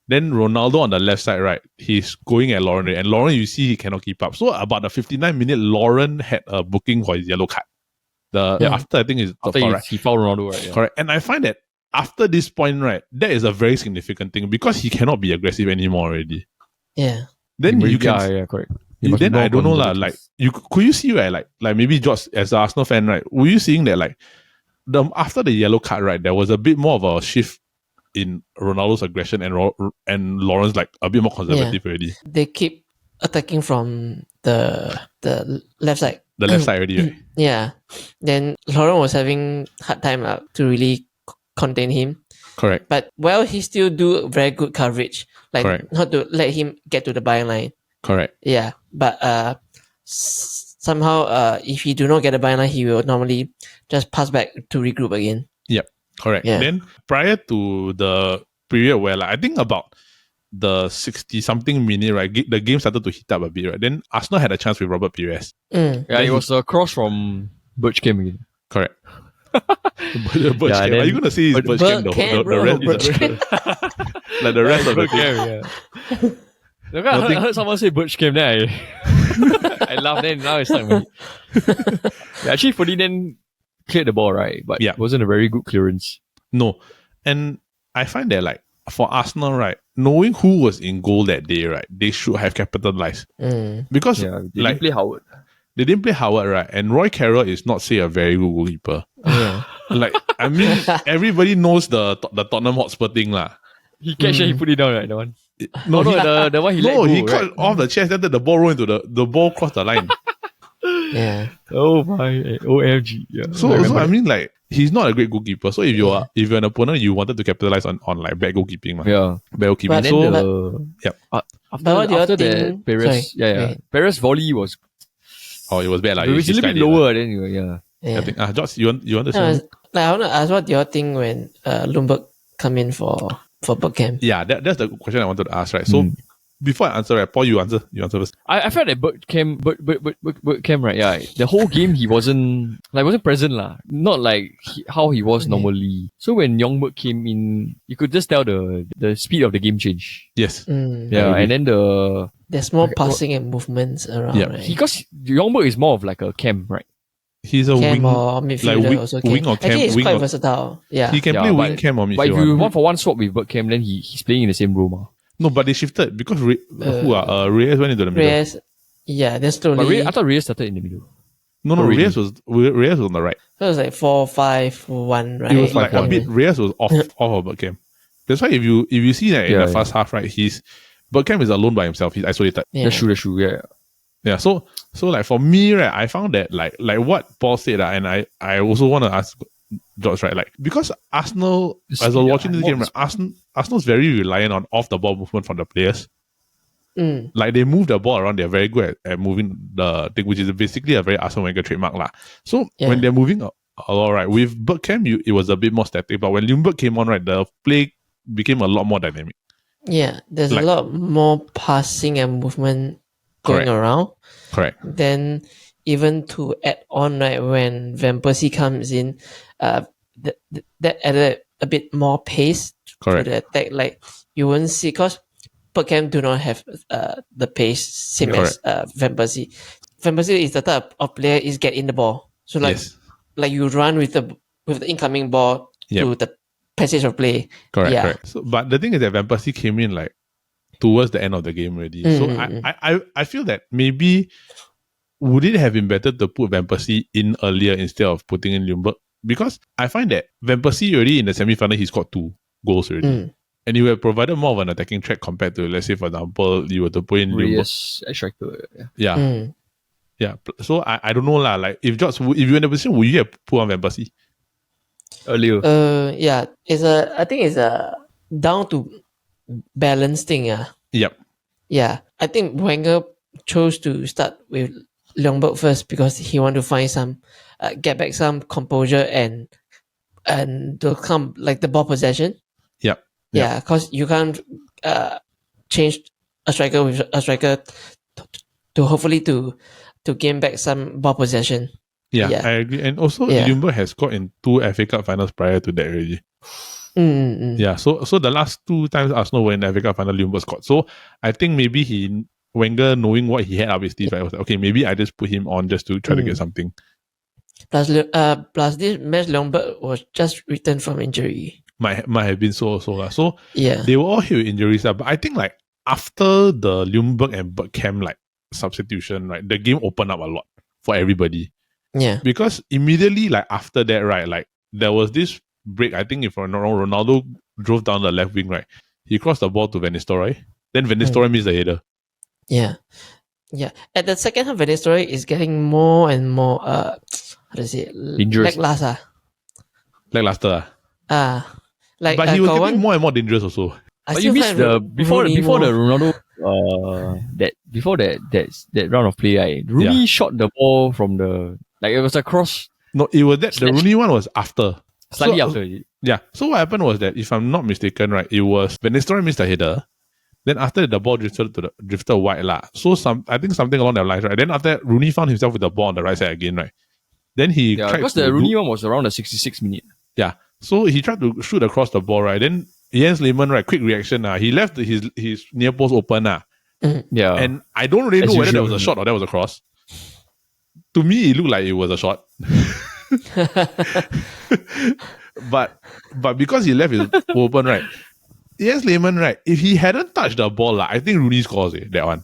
Then Ronaldo on the left side, right, he's going at Lauren, and Lauren you see he cannot keep up. So about the 59-minute, Lauren had a booking for his yellow card. After I think he fouled Ronaldo, right? Yeah. Correct. And I find that after this point, right, that is a very significant thing because he cannot be aggressive anymore already. Yeah. Then you can. Yeah, correct. Then I don't know lah. Could you see right? Like maybe George as an Arsenal fan, right? Were you seeing that after the yellow card, right? There was a bit more of a shift in Ronaldo's aggression and Lauren's a bit more conservative already. They keep attacking from the left side. The left side already, right? Yeah. Then Lauren was having hard time to really contain him. Correct. But he still do very good coverage. Correct. Not to let him get to the byline. Correct. Yeah. But somehow if he do not get the byline, he will normally just pass back to regroup again. Yep. Correct. Yeah. Then prior to the period where I think about the 60-something minute, right, the game started to heat up a bit, right? Then Arsenal had a chance with Robert Pires. Yeah, it was a cross from Birch Cam again. Correct. Birch Cam. Are you going to say it's Birch Cam? The rest of the game. I heard someone say Birch Cam, then I laughed, then now it's like actually Ferdinand cleared the ball, right? But it wasn't a very good clearance. No. And I find that for Arsenal, right, knowing who was in goal that day, right, they should have capitalized. Because they didn't play Howard. They didn't play Howard, right? And Roy Carroll is not, say, a very good goalkeeper. I mean, everybody knows the Tottenham Hotspur thing lah. He catch and he put it down, right? The one. The one he let go. He caught off the chest, then the ball rolled into the ball crossed the line. Yeah. Oh my OMG. Yeah. So I mean he's not a great goalkeeper. So if you're an opponent, you wanted to capitalize on bad goalkeeping. Yeah. Bad goalkeeping. After the Perez, Perez volley was it was bad. It was a little bit lower then I think George, you want to say? I want to ask what do you think when Lundberg come in for Bergkamp? Yeah, that's the question I wanted to ask, right? So before I answer, right, Paul, you answer first. I felt that Bergkamp, right? Yeah, the whole game he wasn't present lah. Not how he was normally. So when Youngberg came in, you could just tell the speed of the game change. Yes. Yeah, and then there's more passing and movements around. Yeah, right? Because Youngberg is more of a cam, right? He's a cam wing or midfielder also. Wing or cam. Actually, he's quite versatile. Yeah, he can play wing, cam or midfield. But if you 1-for-1 swap with Bergkamp, then he's playing in the same role, ma. No, but they shifted because Reyes went into the middle. Reyes, that's totally. But I thought Reyes started in the middle. No, Reyes was on the right. So it was 4-5-1, right? It was a bit. Reyes was off of Bergkamp. That's why if you see that in the first half, right, Bergkamp is alone by himself. He's isolated. Yeah. That's true. Yeah. Yeah. So for me, right, I found that like what Paul said, and I also want to ask George, right, because Arsenal, as I was watching this game, right, Arsenal's very reliant on off the ball movement from the players. They move the ball around, they're very good at moving the thing, which is basically a very Arsene Wenger trademark lah. So when they're moving a lot, right, with Bergkamp, it was a bit more static, but when Ljungberg came on, right, the play became a lot more dynamic. Yeah, there's a lot more passing and movement going around. Correct. Then even to add on, right, when Van Persie comes in, that added a bit more pace to the attack. Like you won't see, because Bergkamp do not have the pace same as Van Persie. Van Persie is the type of player is get in the ball. So like you run with the incoming ball to the passage of play. Correct. So, but the thing is that Van Persie came in towards the end of the game already. So I feel that maybe would it have been better to put Van Persie in earlier instead of putting in Ljungberg? Because I find that Van Persie already in the semi-final, he scored 2 goals already. And he would have provided more of an attacking track compared to, let's say, for example, you were to put in Ljungberg. Striker. Yeah. Yeah. So I don't know lah. Like if you were in a position, would you have put on Van Persie earlier? Yeah. I think it's a down to balance thing. Yep. Yeah. I think Wenger chose to start with Ljungberg first because he wanted to find some, get back some composure and to come like the ball possession. Yep. Yeah, because you can't change a striker with a striker to hopefully to gain back some ball possession. Yeah, I agree. And also, Ljungberg has scored in 2 FA Cup finals prior to that already. Yeah, so the last 2 times Arsenal were in the FA Cup final, Ljungberg scored. So I think maybe Wenger, knowing what he had up his sleeve, right, was like, okay, maybe I just put him on just to try to get something. Plus this match, Ljungberg was just returned from injury. Might have been so also lah. So yeah, they were all hit with injuries, but I think like after the Ljungberg and Bergkamp like substitution, right, the game opened up a lot for everybody. Yeah, because immediately like after that, right, like there was this break. I think if I'm not wrong, Ronaldo drove down the left wing, right, he crossed the ball to Van Nistelrooy. Then Van Nistelrooy missed the header. Yeah. At the second half, Van Nistelrooy is getting more and more how to say dangerous. Lackluster. Like but he was getting more and more dangerous also. But you missed before the Ronaldo that round of play, right? Rooney shot the ball from the it was a cross. No, it was that the Rooney one was after. Slightly after. Yeah. So what happened was that if I'm not mistaken, right, it was Van Nistelrooy missed the header. Then after that, the ball drifted wide lah. So I think something along that lines, right? Then after that, Rooney found himself with the ball on the right side again, right? Then he tried because the Rooney one was around the 66th minute. Yeah. So he tried to shoot across the ball, right? Then Jens Lehmann, right, quick reaction. He left his near post open. Yeah. And I don't really know whether that was a shot or that was a cross. To me, it looked like it was a shot. but because he left his open, right? Jens Lehmann, right, if he hadn't touched the ball, I think Rooney scores that one.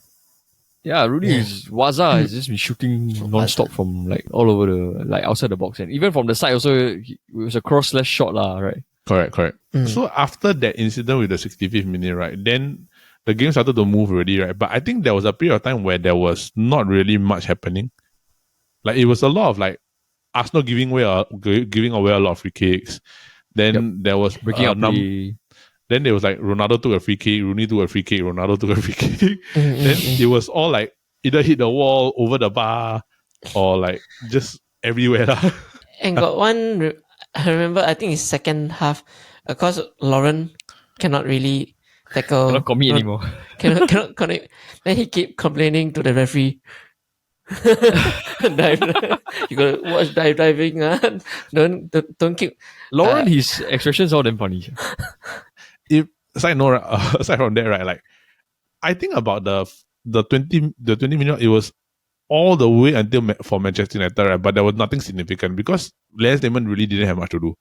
Yeah, Rooney Waza has just been shooting non-stop from all over the outside the box, and even from the side also it was a cross / shot right? Correct. So after that incident with the 65th minute, right, then the game started to move already, right? But I think there was a period of time where there was not really much happening. Like it was a lot of Arsenal giving away a lot of free kicks. Then there was breaking up Then there was Ronaldo took a free kick, Rooney took a free kick, Ronaldo took a free kick. Then it was all either hit the wall, over the bar, or just everywhere. And got one, I remember, I think it's second half, because Lauren cannot really tackle. Cannot commit anymore. Cannot connect. Then he keep complaining to the referee. You gotta watch diving. Don't keep. Lauren, his expressions all damn funny. Aside from that, right, I think about the 20 minutes, it was all the way until for Manchester United, right, but there was nothing significant because Lance Lehmann really didn't have much to do.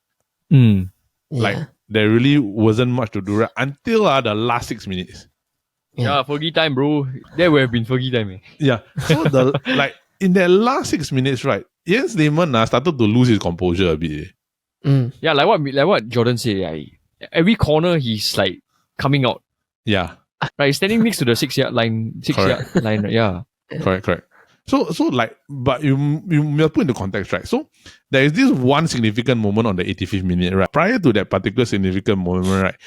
There really wasn't much to do, right, until the last 6 minutes. Yeah, Fergie time, bro. There would have been Fergie time. Yeah. So in that last 6 minutes, right, Jens Lehmann started to lose his composure a bit. Yeah, like what Jordan said. Every corner he's coming out. Yeah. Right, standing next to the 6-yard line. 6-yard line. Yeah. Correct. So but you must put into context, right? So there is this one significant moment on the 85th minute, right? Prior to that particular significant moment, right,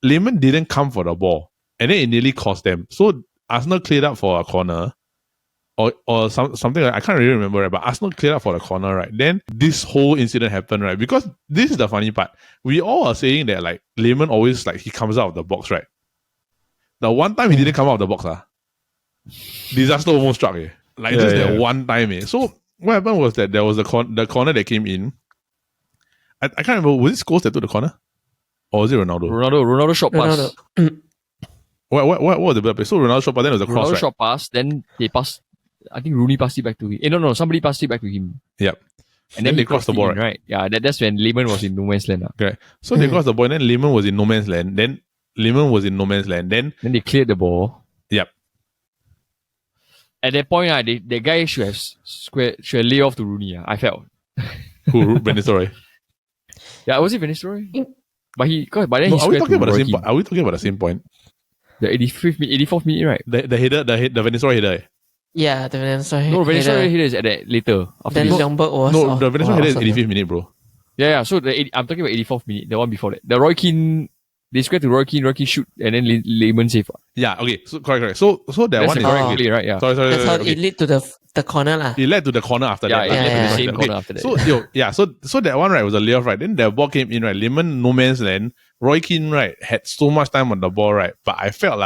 Lehmann didn't come for the ball. And then it nearly cost them. So Arsenal cleared up for a corner. Or something I can't really remember, right? But Arsenal cleared up for the corner, right? Then this whole incident happened, right? Because this is the funny part. We all are saying that Lehmann always he comes out of the box, right? The one time he didn't come out of the box, disaster almost struck. That one time. So what happened was that there was the corner that came in. I can't remember, was it Scholes that took the corner? Or was it Ronaldo? Ronaldo shot pass. What was the better play? So Ronaldo shot pass, then it was a cross, right? Shot pass, then they passed. I think Rooney passed it back to him. No, somebody passed it back to him. Yep. And then they crossed the ball, right? Yeah, that's when Lehmann was in no man's land. Okay. So they crossed the ball, and then Lehmann was in no man's land. Then Lehmann was in no man's land. Then they cleared the ball. Yep. At that point, the guy should have lay off to Rooney. I felt. Who? Van Nistelrooy. Yeah, was it Van Nistelrooy? But then No, he are we squared talking to about the Roy same Keane. point? Are we talking about the same point? The 84th minute, right? The header, the Van Nistelrooy header. Yeah, the Van Nistelrooy No, Van Nistelrooy header. header is at that later. After Then this. Ljungberg was No, the Van Nistelrooy header is awesome. 85th minute, bro. Yeah. So I'm talking about 84th minute, the one before that. The Roy Keane, they squared to Roy Keane shoot, and then Lehmann save. Yeah, okay. So correct. So that That's one the is correct play, right? Yeah. Sorry. That's how okay. it led to the corner lah. It led to the corner after Yeah, that. it led to the Right, same okay. corner after that. So that one, right, was a layoff, right? Then the ball came in, right? Lehmann, no man's land. Roy Keane, right, had so much time on the ball, right? But I felt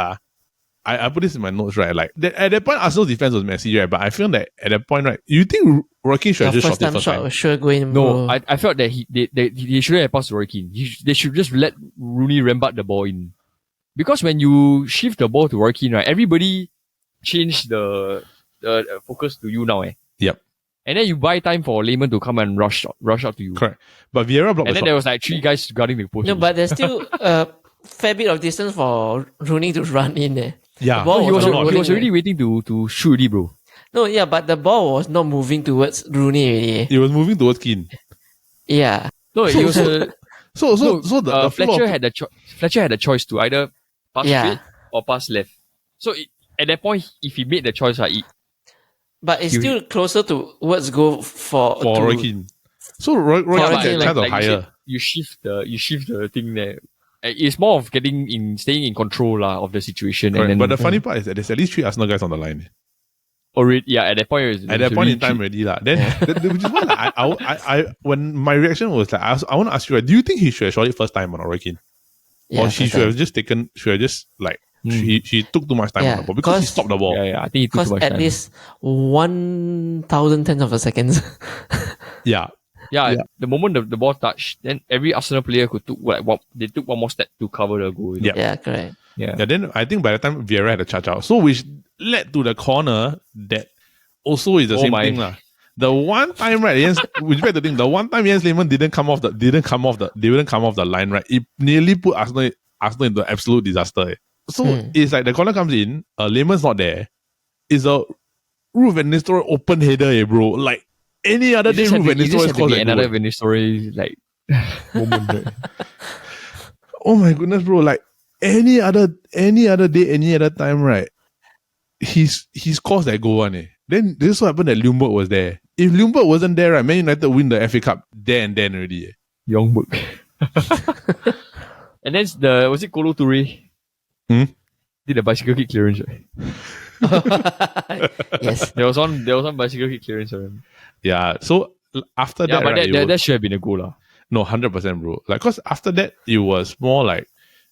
I put this in my notes, right? Like at that point, Arsenal's defense was messy, right? But I feel that at that point, right, you think Roy Keane should have The just first shot it time first shot time? was sure going. No, bro. I felt that he shouldn't have passed to Roy Keane. They should just let Rooney rambat the ball in. Because when you shift the ball to Roy Keane, right, everybody change the focus to you now. Yep. And then you buy time for Lehmann to come and rush out to you. Correct. But Vieira blocked And the then there shot. was like 3 guys guarding the post. No, but there's still a fair bit of distance for Rooney to run in there. Yeah. The ball he was not rolling, already waiting to shoot already, bro. No, yeah, but the ball was not moving towards Rooney already. It was moving towards Keane. Yeah. No, it was So the flow Fletcher of- had Fletcher had the choice to either pass Yeah. straight or pass left. So at that point, if he made the choice, But it's still closer towards goal for Roy Keane. So Roy Yeah, Keane but had a chance of you higher. said, you shift the thing there. It's more of staying in control of the situation. Correct. And then But the funny part is that there's at least 3 Arsenal guys on the line. already, at that point, At that point in time already. Then which is why I when my reaction was like, I want to ask you, right, do you think he should have shot it first time on Roy Keane? Yeah, Or she first should time. have just she took too much time on the ball because he Cause- stopped the ball. Yeah, I think he took Because too much at time. least 1,000 of a second. Yeah. Yeah, the moment the ball touched, then every Arsenal player took one more step to cover the goal. Yeah. Yeah, correct. Yeah. Yeah, then I think by the time Vieira had a charge out, so which led to the corner that also is the same my. thing lah. The one time, right, which the thing, the one time Jens Lehmann didn't come off the line, right, it nearly put Arsenal into absolute disaster. So it's like the corner comes in, Lehmann's not there. It's a Ruud van Nistelrooy open header, bro. Like any other day, Ruud van Nistelrooy scores that another goal. Van Nistelrooy moment. Right? Oh my goodness, bro! Like any other day, any other time, right? He scores that goal one. Then this is what happened that Ljungberg was there. If Ljungberg wasn't there, right, Man United win the FA Cup there and then already. Youngberg. And then was it Kolo Toure? Did the bicycle kick clearance, right? Yes. There was one bicycle kick clearance. Right? Yeah. So after that, but right, that should have been a goal lah. No, 100%, bro. Like, cause after that, it was more like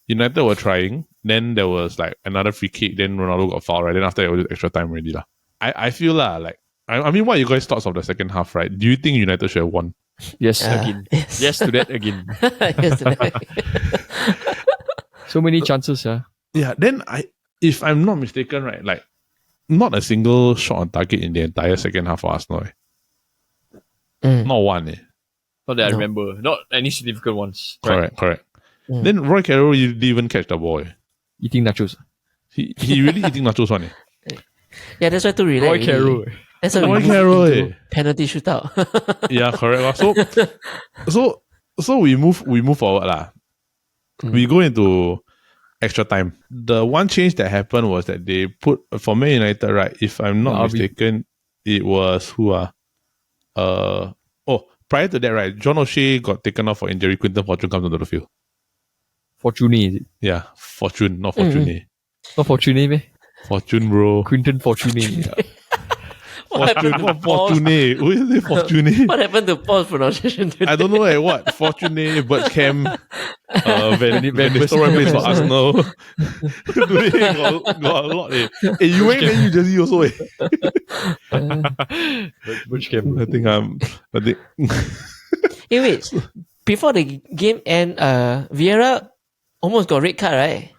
United were trying. Then there was like another free kick. Then Ronaldo got fouled, right? Then after that, it was extra time already lah. I feel like, I mean, what are you guys' thoughts of the second half, right? Do you think United should have won? Yes, again. Yes. Yes to that again. Yes, correct. So many chances, yeah. Yeah. Then if I'm not mistaken, right, like not a single shot on target in the entire second half for Arsenal. Not one. Not that I No. remember. Not any significant ones. Correct. Then Roy Carroll, you didn't even catch the ball. Eating nachos. He really eating nachos one. Yeah, that's why to relate. Roy Carroll. That's why Roy we Carroll, moved into penalty shootout. Yeah, correct. So we move forward lah. We go into extra time. The one change that happened was that they put for Man United, right? If I'm not mistaken, it was prior to that, right? John O'Shea got taken off for injury. Quinton Fortune comes onto the field. Fortune, is it? Yeah, Fortune, not Fortune. Not Fortune, meh? Fortune, bro. Quinton Fortune. What happened to Paul's- Fortune. Who is it? Fortune. What happened to Paul's pronunciation today? I don't know what. Fortune, Bergkamp, Van Nistelrooy plays for Arsenal. Today got a lot. You ain't Man U jersey also. I think Hey, wait. Before the game end, Vieira almost got red card, right?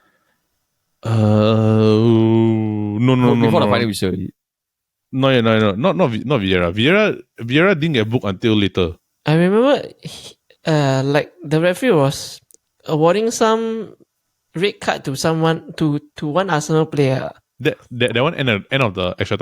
no. Before the final whistle. No, not Vieira. Vieira didn't get booked until later. I remember, like the referee was awarding some red card to someone to one Arsenal player. That one end of the extra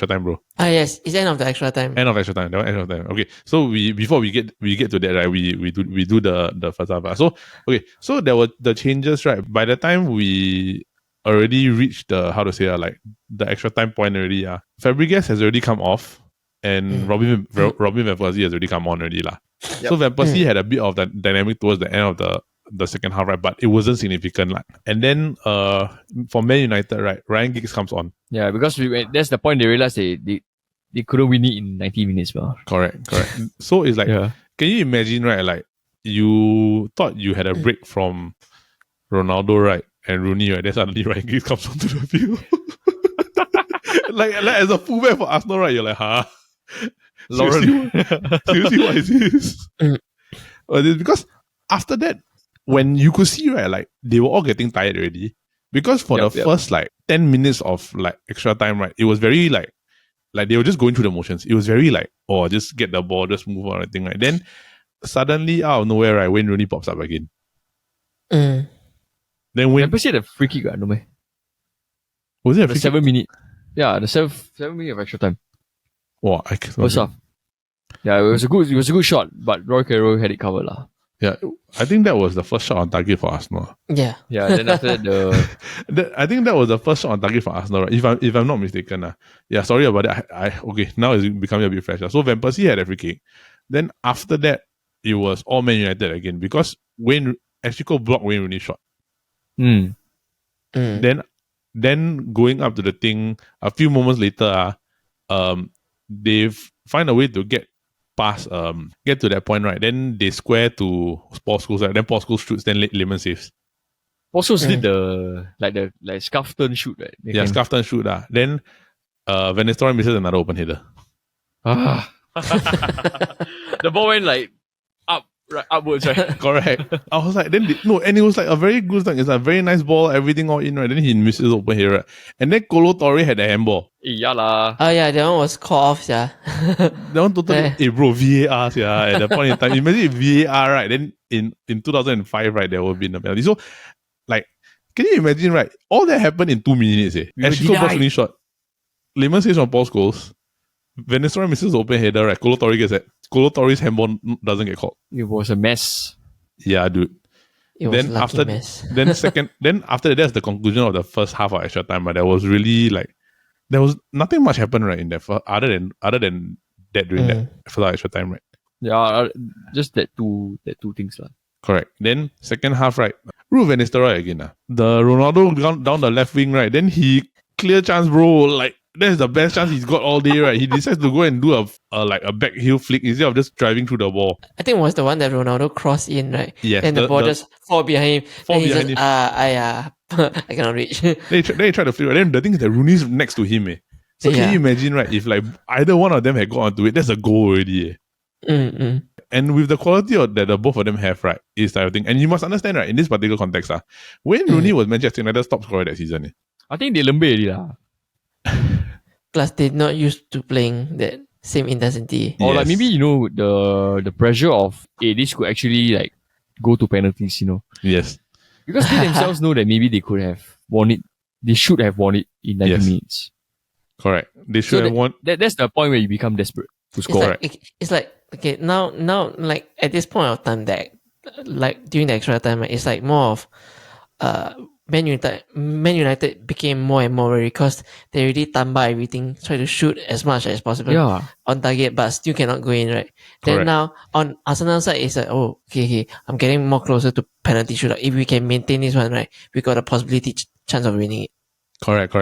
time, bro. Yes, it's end of the extra time. End of extra time. That one end of time. Okay, so before we get to that, right? We do the first half. So okay, so there were the changes, right? By the time we already reached the like the extra time point already. Fabregas has already come off, and Robin van Persie has already come on already lah. Yep. So Van Persie had a bit of that dynamic towards the end of the second half, right? But it wasn't significant, like. And then for Man United, right, Ryan Giggs comes on. Yeah, because that's the point they realized they couldn't win it in 90 minutes, well. Correct. So it's like, can you imagine, right? Like you thought you had a break from Ronaldo, right, and Rooney, right? Then suddenly Ryan Giggs comes onto the field. like as a fullback for Arsenal, right? You're like, huh? Seriously, what is this? Because after that, when you could see, right, like they were all getting tired already. Because for the first like 10 minutes of like extra time, right, it was very like they were just going through the motions. It was very like, oh, just get the ball, just move on, everything, right? Then suddenly out of nowhere, right, Wayne Rooney pops up again. Then when Persie had a free kick, no man. Was it a free kick? 7 minute? Yeah, the 7 minute of extra time. Wow, first half. Yeah, it was a good shot, but Roy Carroll had it covered lah. Yeah, I think that was the first shot on target for Arsenal. Yeah. Then after that, I think that was the first shot on target for Arsenal, right? If I'm not mistaken. Yeah, sorry about it. Okay, now it's becoming a bit fresh. So Van Persie had a free kick. Then after that, it was all Man United again because Ashiko blocked Wayne Rooney's shot. Then going up to the thing, a few moments later, they find a way to get past, get to that point, right? Then they square to Paul Scholes, right? Then Paul Scholes shoots, then Lehmann saves. Paul Scholes did the scarf turn shoot, right? Scarf turn shoot. Then Van Nistelrooy misses another open header. The ball went like upwards, right? Correct. I was like, and it was like a very good thing. It's a very nice ball, everything all in, right? Then he misses open here, right? And then Kolo Touré had a handball. Yeah lah. Oh yeah, that one was called off, yeah. That one totally, bro, VAR, yeah. At that point in time, imagine if VAR, right? Then in 2005, right, there would be a penalty. So, like, can you imagine, right? All that happened in 2 minutes, Ashiko blocks Rooney shot. Lehmann saves on Paul Scholes. Van Nistelrooy misses the open header, right? Kolo Touré gets it. Kolo Touré's handball doesn't get called. It was a mess. Yeah, dude. Then after mess. then after that, that's the conclusion of the first half of extra time. But there was really like there was nothing much happened, right, in that other than that during that first extra time, right? Yeah, just that two things lah. Correct. Then second half, right? Ruud van Nistelrooy again. The Ronaldo down the left wing, right? Then he clear chance, bro. Like that's the best chance he's got all day, right? He decides to go and do a back heel flick instead of just driving through the ball. I think it was the one that Ronaldo crossed in, right? Yes. And the ball just fall behind him. Him. I cannot reach. They try to flick, right? Then the thing is that Rooney's next to him, So can you imagine, right? If like either one of them had gone onto it, that's a goal already, And with the quality that the both of them have, right, is type of thing. And you must understand, right, in this particular context, when Rooney was Manchester United top scorer that season, I think they lembe already lah. Plus, they're not used to playing that same intensity. Or like maybe, the pressure of, this could actually like go to penalties, Yes. Because they themselves know that maybe they could have won it. They should have won it in 90 minutes. Correct. They should have won. That's the point where you become desperate to score. It's like okay, now, like at this point of time, that like during the extra time, it's like more of Man United became more and more worried because they already tambah everything, try to shoot as much as possible on target, but still cannot go in, right? Correct. Then now on Arsenal side, it's like, okay, I'm getting more closer to penalty shootout. If we can maintain this one, right, we got a possibility chance of winning it. Correct.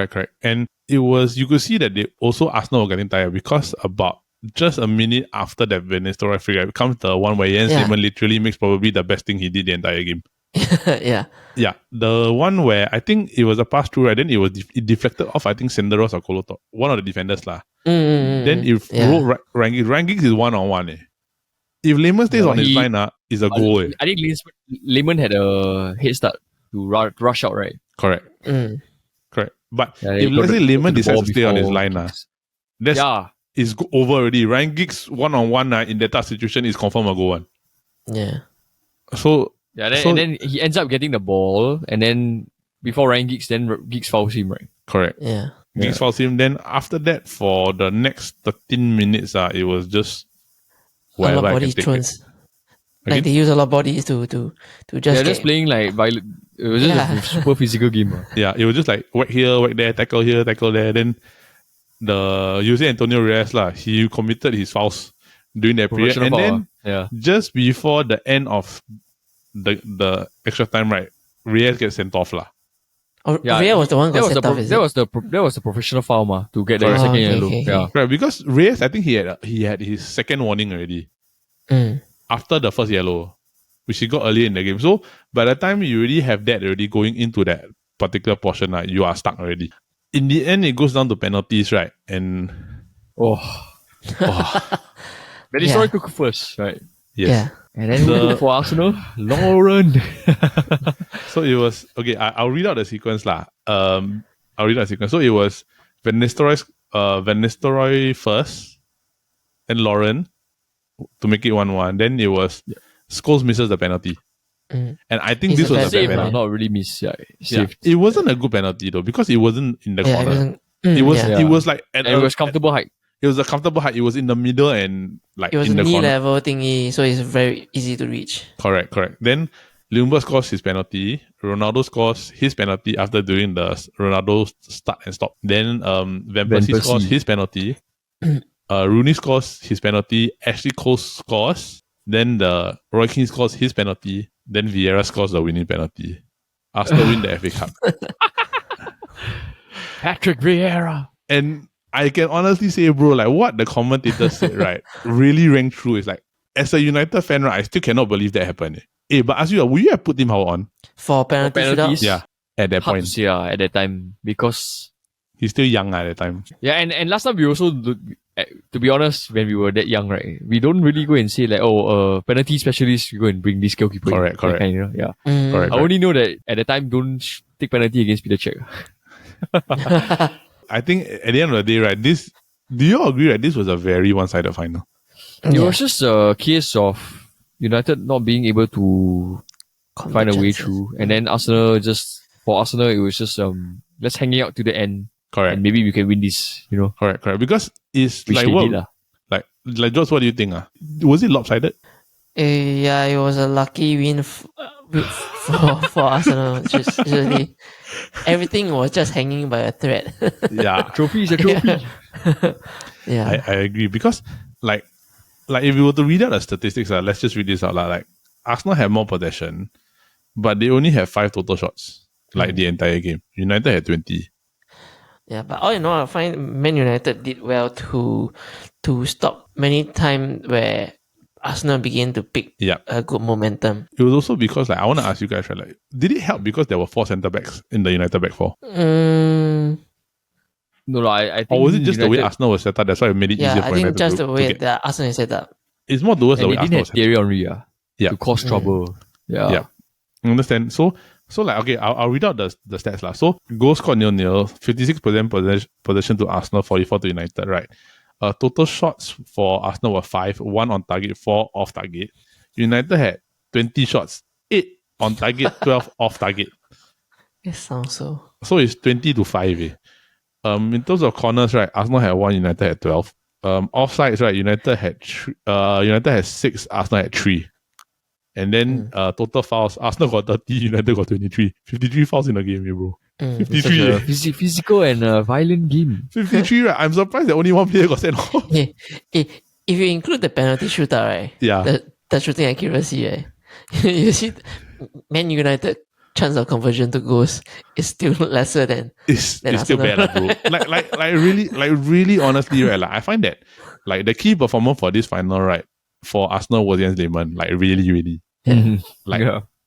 And it was, you could see that they also Arsenal were getting tired because about just a minute after that Van Nistelrooy free, it comes the one where Jens Lehmann literally makes probably the best thing he did the entire game. Yeah. The one where I think it was a pass through, right? Then it deflected off, I think, Senderos or Kolo Touré, one of the defenders lah. Then if Ryan Giggs is 1-on-1, if Lehmann stays on his line, is a goal. I think Lehmann had a head start to rush out, right? Correct. Correct. But if let's say Lehmann decides to stay on his line, is over already. Ryan Giggs 1-on-1 in that type situation is confirmed a goal one. Yeah. So and then he ends up getting the ball, and then before Ryan Giggs, then Giggs fouls him, right? Correct. Yeah. Giggs fouls him. Then after that, for the next 13 minutes, it was just A lot whatever of I body can take. throws. Again? Like they use a lot of bodies to just They're just playing like violent. It was just a super physical game. Yeah, it was just like whack here, whack there, tackle here, tackle there. Then you say Antonio Reyes he committed his fouls during that period, and then just before the end of the extra time, right, Reyes gets sent off Reyes was the one who got sent off. That was the professional foul to get the second yellow. Okay. Yeah, right, because Reyes, I think he had his second warning already after the first yellow, which he got earlier in the game. So by the time you already have that already going into that particular portion, you are stuck already. In the end, it goes down to penalties, right? And Very sorry took first, right? Yes. Yeah. And then for Arsenal, Lauren. So it was okay. I'll read out the sequence I'll read out the sequence. So it was Van Nistelrooy first, and Lauren to make it 1-1. Then it was Scholes misses the penalty. And I think this was a bad penalty. Not really miss. It wasn't a good penalty though, because it wasn't in the corner. It was like it was comfortable height. It was a comfortable height. It was in the middle and like it was in a the knee corner. level thingy, so it's very easy to reach. Correct. Then Ljungberg scores his penalty. Ronaldo scores his penalty after doing the Ronaldo start and stop. Then Van Persie scores his penalty. Rooney scores his penalty. Ashley Cole scores. Then the Roy Keane scores his penalty. Then Vieira scores the winning penalty. Arsenal win the FA Cup. Patrick Vieira. And I can honestly say, bro, like what the commentators said, right, really rang true. It's like, as a United fan, right, I still cannot believe that happened. But ask you, would you have put Tim Howard on? For penalties? Yeah, at that point. At that time, because he's still young at that time. Yeah, and last time we also, to be honest, when we were that young, right, we don't really go and say like, penalty specialist, we go and bring this goalkeeper. Correct. Kind, you know? Yeah. Correct. I only know that at the time, don't take penalty against Peter Cech. I think at the end of the day, right, do you all agree that this was a very one-sided final? It was just a case of United not being able to find a way through. And then for Arsenal, it was just let's hang it out to the end. Correct. And maybe we can win this, you know. Correct. Because it's which like what? Like George, what do you think? Was it lopsided? Yeah, it was a lucky win for Arsenal. Just really, everything was just hanging by a thread. Yeah, trophy is a trophy. Yeah, I agree, because like if you were to read out the statistics, let's just read this out. Like Arsenal had more possession, but they only had 5 total shots, like the entire game. United had 20. Yeah, but all in all, I find Man United did well to stop many times where Arsenal began to pick a good momentum. It was also because, like, I want to ask you guys, right, like, did it help because there were 4 centre backs in the United back four? No, I think. Or was it just the way Arsenal was set up? That's why it made it easier for United. Yeah, I think just the way that Arsenal is set up. It's more towards the way Arsenal was set up. They didn't have Thierry Henry to cause trouble. Yeah. I understand. So like, okay, I'll read out the stats. So goals scored 0-0, 56% possession to Arsenal, 44 to United, right? Total shots for Arsenal were 5, 1 on target, 4 off target. United had 20 shots, 8 on target, 12 off target. It sounds so. So it's 20 to 5. In terms of corners, right, Arsenal had 1, United had 12. Offsides, right, United had 6, Arsenal had 3. And then total fouls, Arsenal got 30, United got 23. 53 fouls in the game, bro. 53. Physical and violent game. 53, right? I'm surprised that only one player got sent off. If you include the penalty shootout, right? Yeah. The shooting accuracy, right? You see, Man United chance of conversion to goals is still lesser than it's still bad, bro. like really honestly, right? Like, I find that like the key performer for this final, right, for Arsenal was Jens Lehmann. Like really.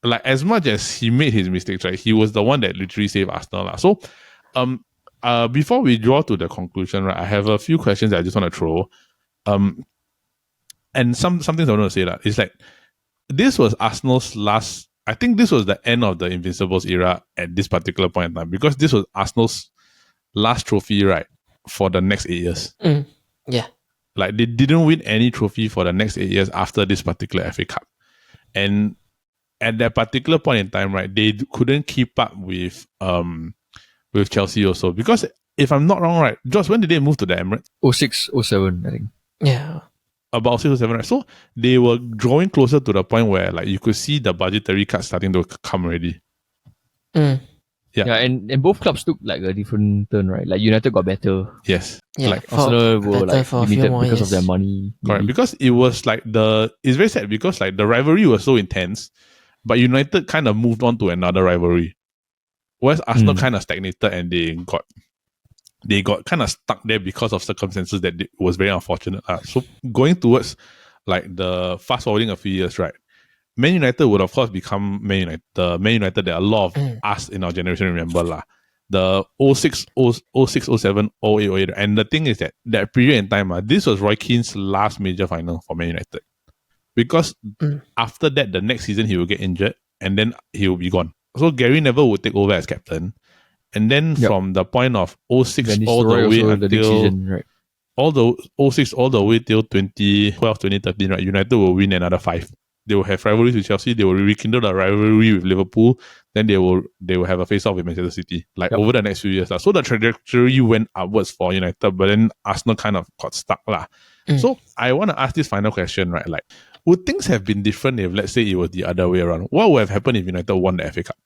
Like as much as he made his mistakes, right, he was the one that literally saved Arsenal. So before we draw to the conclusion, right, I have a few questions that I just want to throw. And some things I want to say that is like this was Arsenal's last. I think this was the end of the Invincibles era at this particular point in time, because this was Arsenal's last trophy, right, for the next 8 years. Yeah. Like they didn't win any trophy for the next 8 years after this particular FA Cup. And at that particular point in time, right, they couldn't keep up with Chelsea also. Because if I'm not wrong, right, Josh, when did they move to the Emirates? 06, 07, I think. Yeah. About 6 or 7, right? So they were drawing closer to the point where like you could see the budgetary cuts starting to come already. Mm. Yeah, and both clubs took like a different turn, right? Like United got better. Yes. Yeah, Like Arsenal were like for a few limited more because of their years. money. correct. maybe. Because it was like it's very sad because like the rivalry was so intense, but United kind of moved on to another rivalry. Whereas Arsenal kind of stagnated and they got kind of stuck there because of circumstances that was very unfortunate. So going towards like the fast forwarding a few years, right? Man United would of course become Man United, the Man United that a lot of us in our generation remember lah. The 06, 07, 08, 08. And the thing is that period in time, this was Roy Keane's last major final for Man United. Because after that, the next season he will get injured and then he will be gone. So Gary Neville would take over as captain. And then from the point of 06 all the way until the next season, right? all the 06 all the way till 2012, 2013, right? United will win another 5. They will have rivalries with Chelsea. They will rekindle the rivalry with Liverpool. Then they will have a face-off with Manchester City. Like over the next few years. So the trajectory went upwards for United, but then Arsenal kind of got stuck. So I want to ask this final question, right? Like, would things have been different if, let's say, it was the other way around? What would have happened if United won the FA Cup?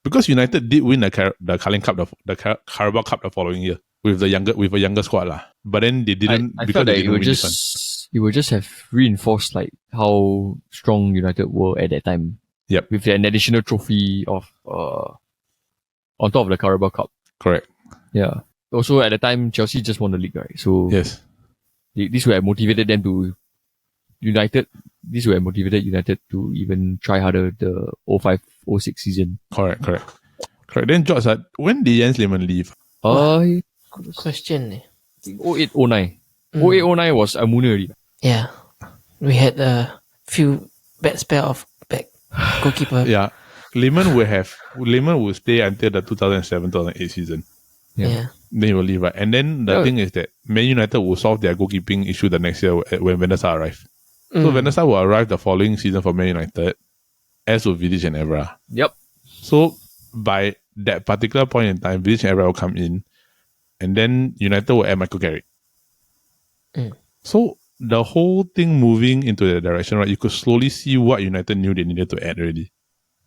Because United did win the Carling Cup, the Carabao Cup the following year with a younger squad. But then they didn't. I felt that it would just have reinforced like how strong United were at that time. Yep. With an additional trophy of on top of the Carabao Cup. Correct. Yeah. Also at the time Chelsea just won the league, right? So yes, this would have motivated them to United. This would have motivated United to even try harder the 05-06 season. Correct. Then George, when did Jens Lehmann leave? Good question. 08-09. 08-09 was Amuna already. Yeah. We had a few bad spell of back goalkeeper. Yeah. Lehmann would stay until the 2007-2008 season. Yeah. Then he will leave, right? And then the thing is that Man United will solve their goalkeeping issue the next year when Van der Sar arrived. So Van der Sar will arrive the following season for Man United, as will Vidic and Evra. Yep. So by that particular point in time, Vidic and Evra will come in, and then United will add Michael Carrick. So the whole thing moving into that direction, right? You could slowly see what United knew they needed to add already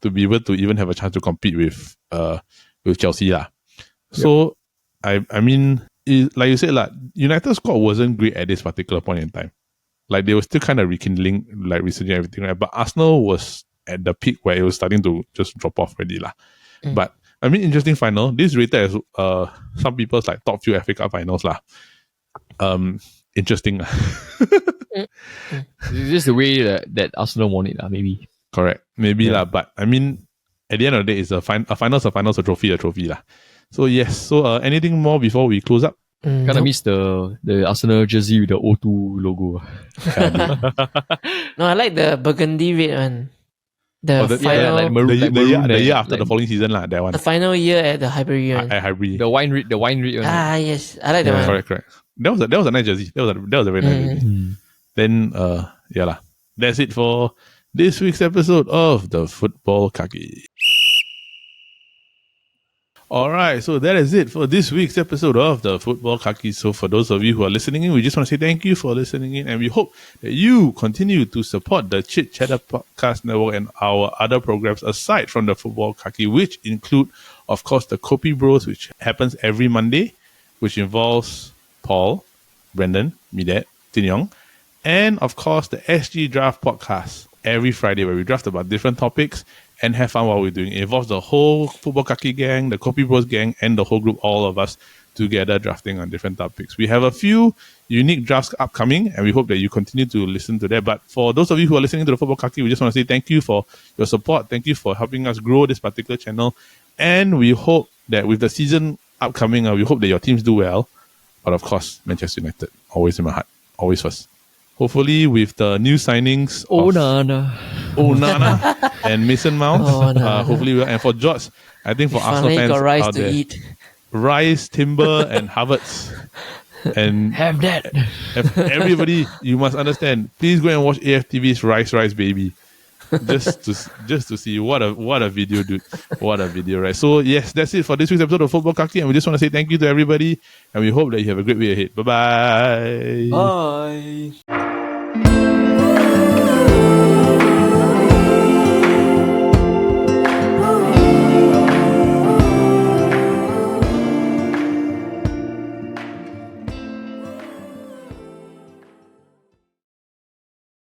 to be able to even have a chance to compete with Chelsea. So I mean, like you said, United's squad wasn't great at this particular point in time. Like they were still kind of rekindling, like researching everything, right? But Arsenal was at the peak where it was starting to just drop off already. But I mean, interesting final. This rated as some people's like top few FA Cup finals. Interesting. It's just the way that Arsenal won it, maybe. Correct. Maybe but I mean, at the end of the day, it's a finals, a trophy. So yes. So anything more before we close up? Kind of miss the Arsenal jersey with the O2 logo. No, I like the burgundy red one. The final, like maroon, the year after the following season, that one. The final year at the Highbury one. At Highbury. The wine red one. Yes, I like that one. Correct. That was a nice jersey. That was a very nice jersey. Then that's it for this week's episode of the Futbol Kaki. Alright, so that is it for this week's episode of the Futbol Kaki. So for those of you who are listening in, we just want to say thank you for listening in, and we hope that you continue to support the Chit Chatter Podcast Network and our other programs aside from the Futbol Kaki, which include, of course, the Kopi Bros, which happens every Monday, which involves Paul, Brendan, Midet, Tin Yong, and of course the SG Draft Podcast every Friday, where we draft about different topics and have fun while we're doing it. It involves the whole Futbol Kaki gang, the Kopi Bros gang, and the whole group, all of us together drafting on different topics. We have a few unique drafts upcoming, and we hope that you continue to listen to that. But for those of you who are listening to the Futbol Kaki, we just want to say thank you for your support. Thank you for helping us grow this particular channel. And we hope that with the season upcoming, we hope that your teams do well. But of course, Manchester United, always in my heart, always first. Hopefully, with the new signings of Onana and Mason Mount, hopefully, and for George, I think for Arsenal fans out there, eat. Rice, Timber, and Havertz, and have that. Everybody, you must understand. Please go and watch AFTV's Rice Baby. just to see what a video, dude. What a video, right? So yes, that's it for this week's episode of Futbol Kaki, and we just want to say thank you to everybody, and we hope that you have a great week ahead. Bye-bye. Bye.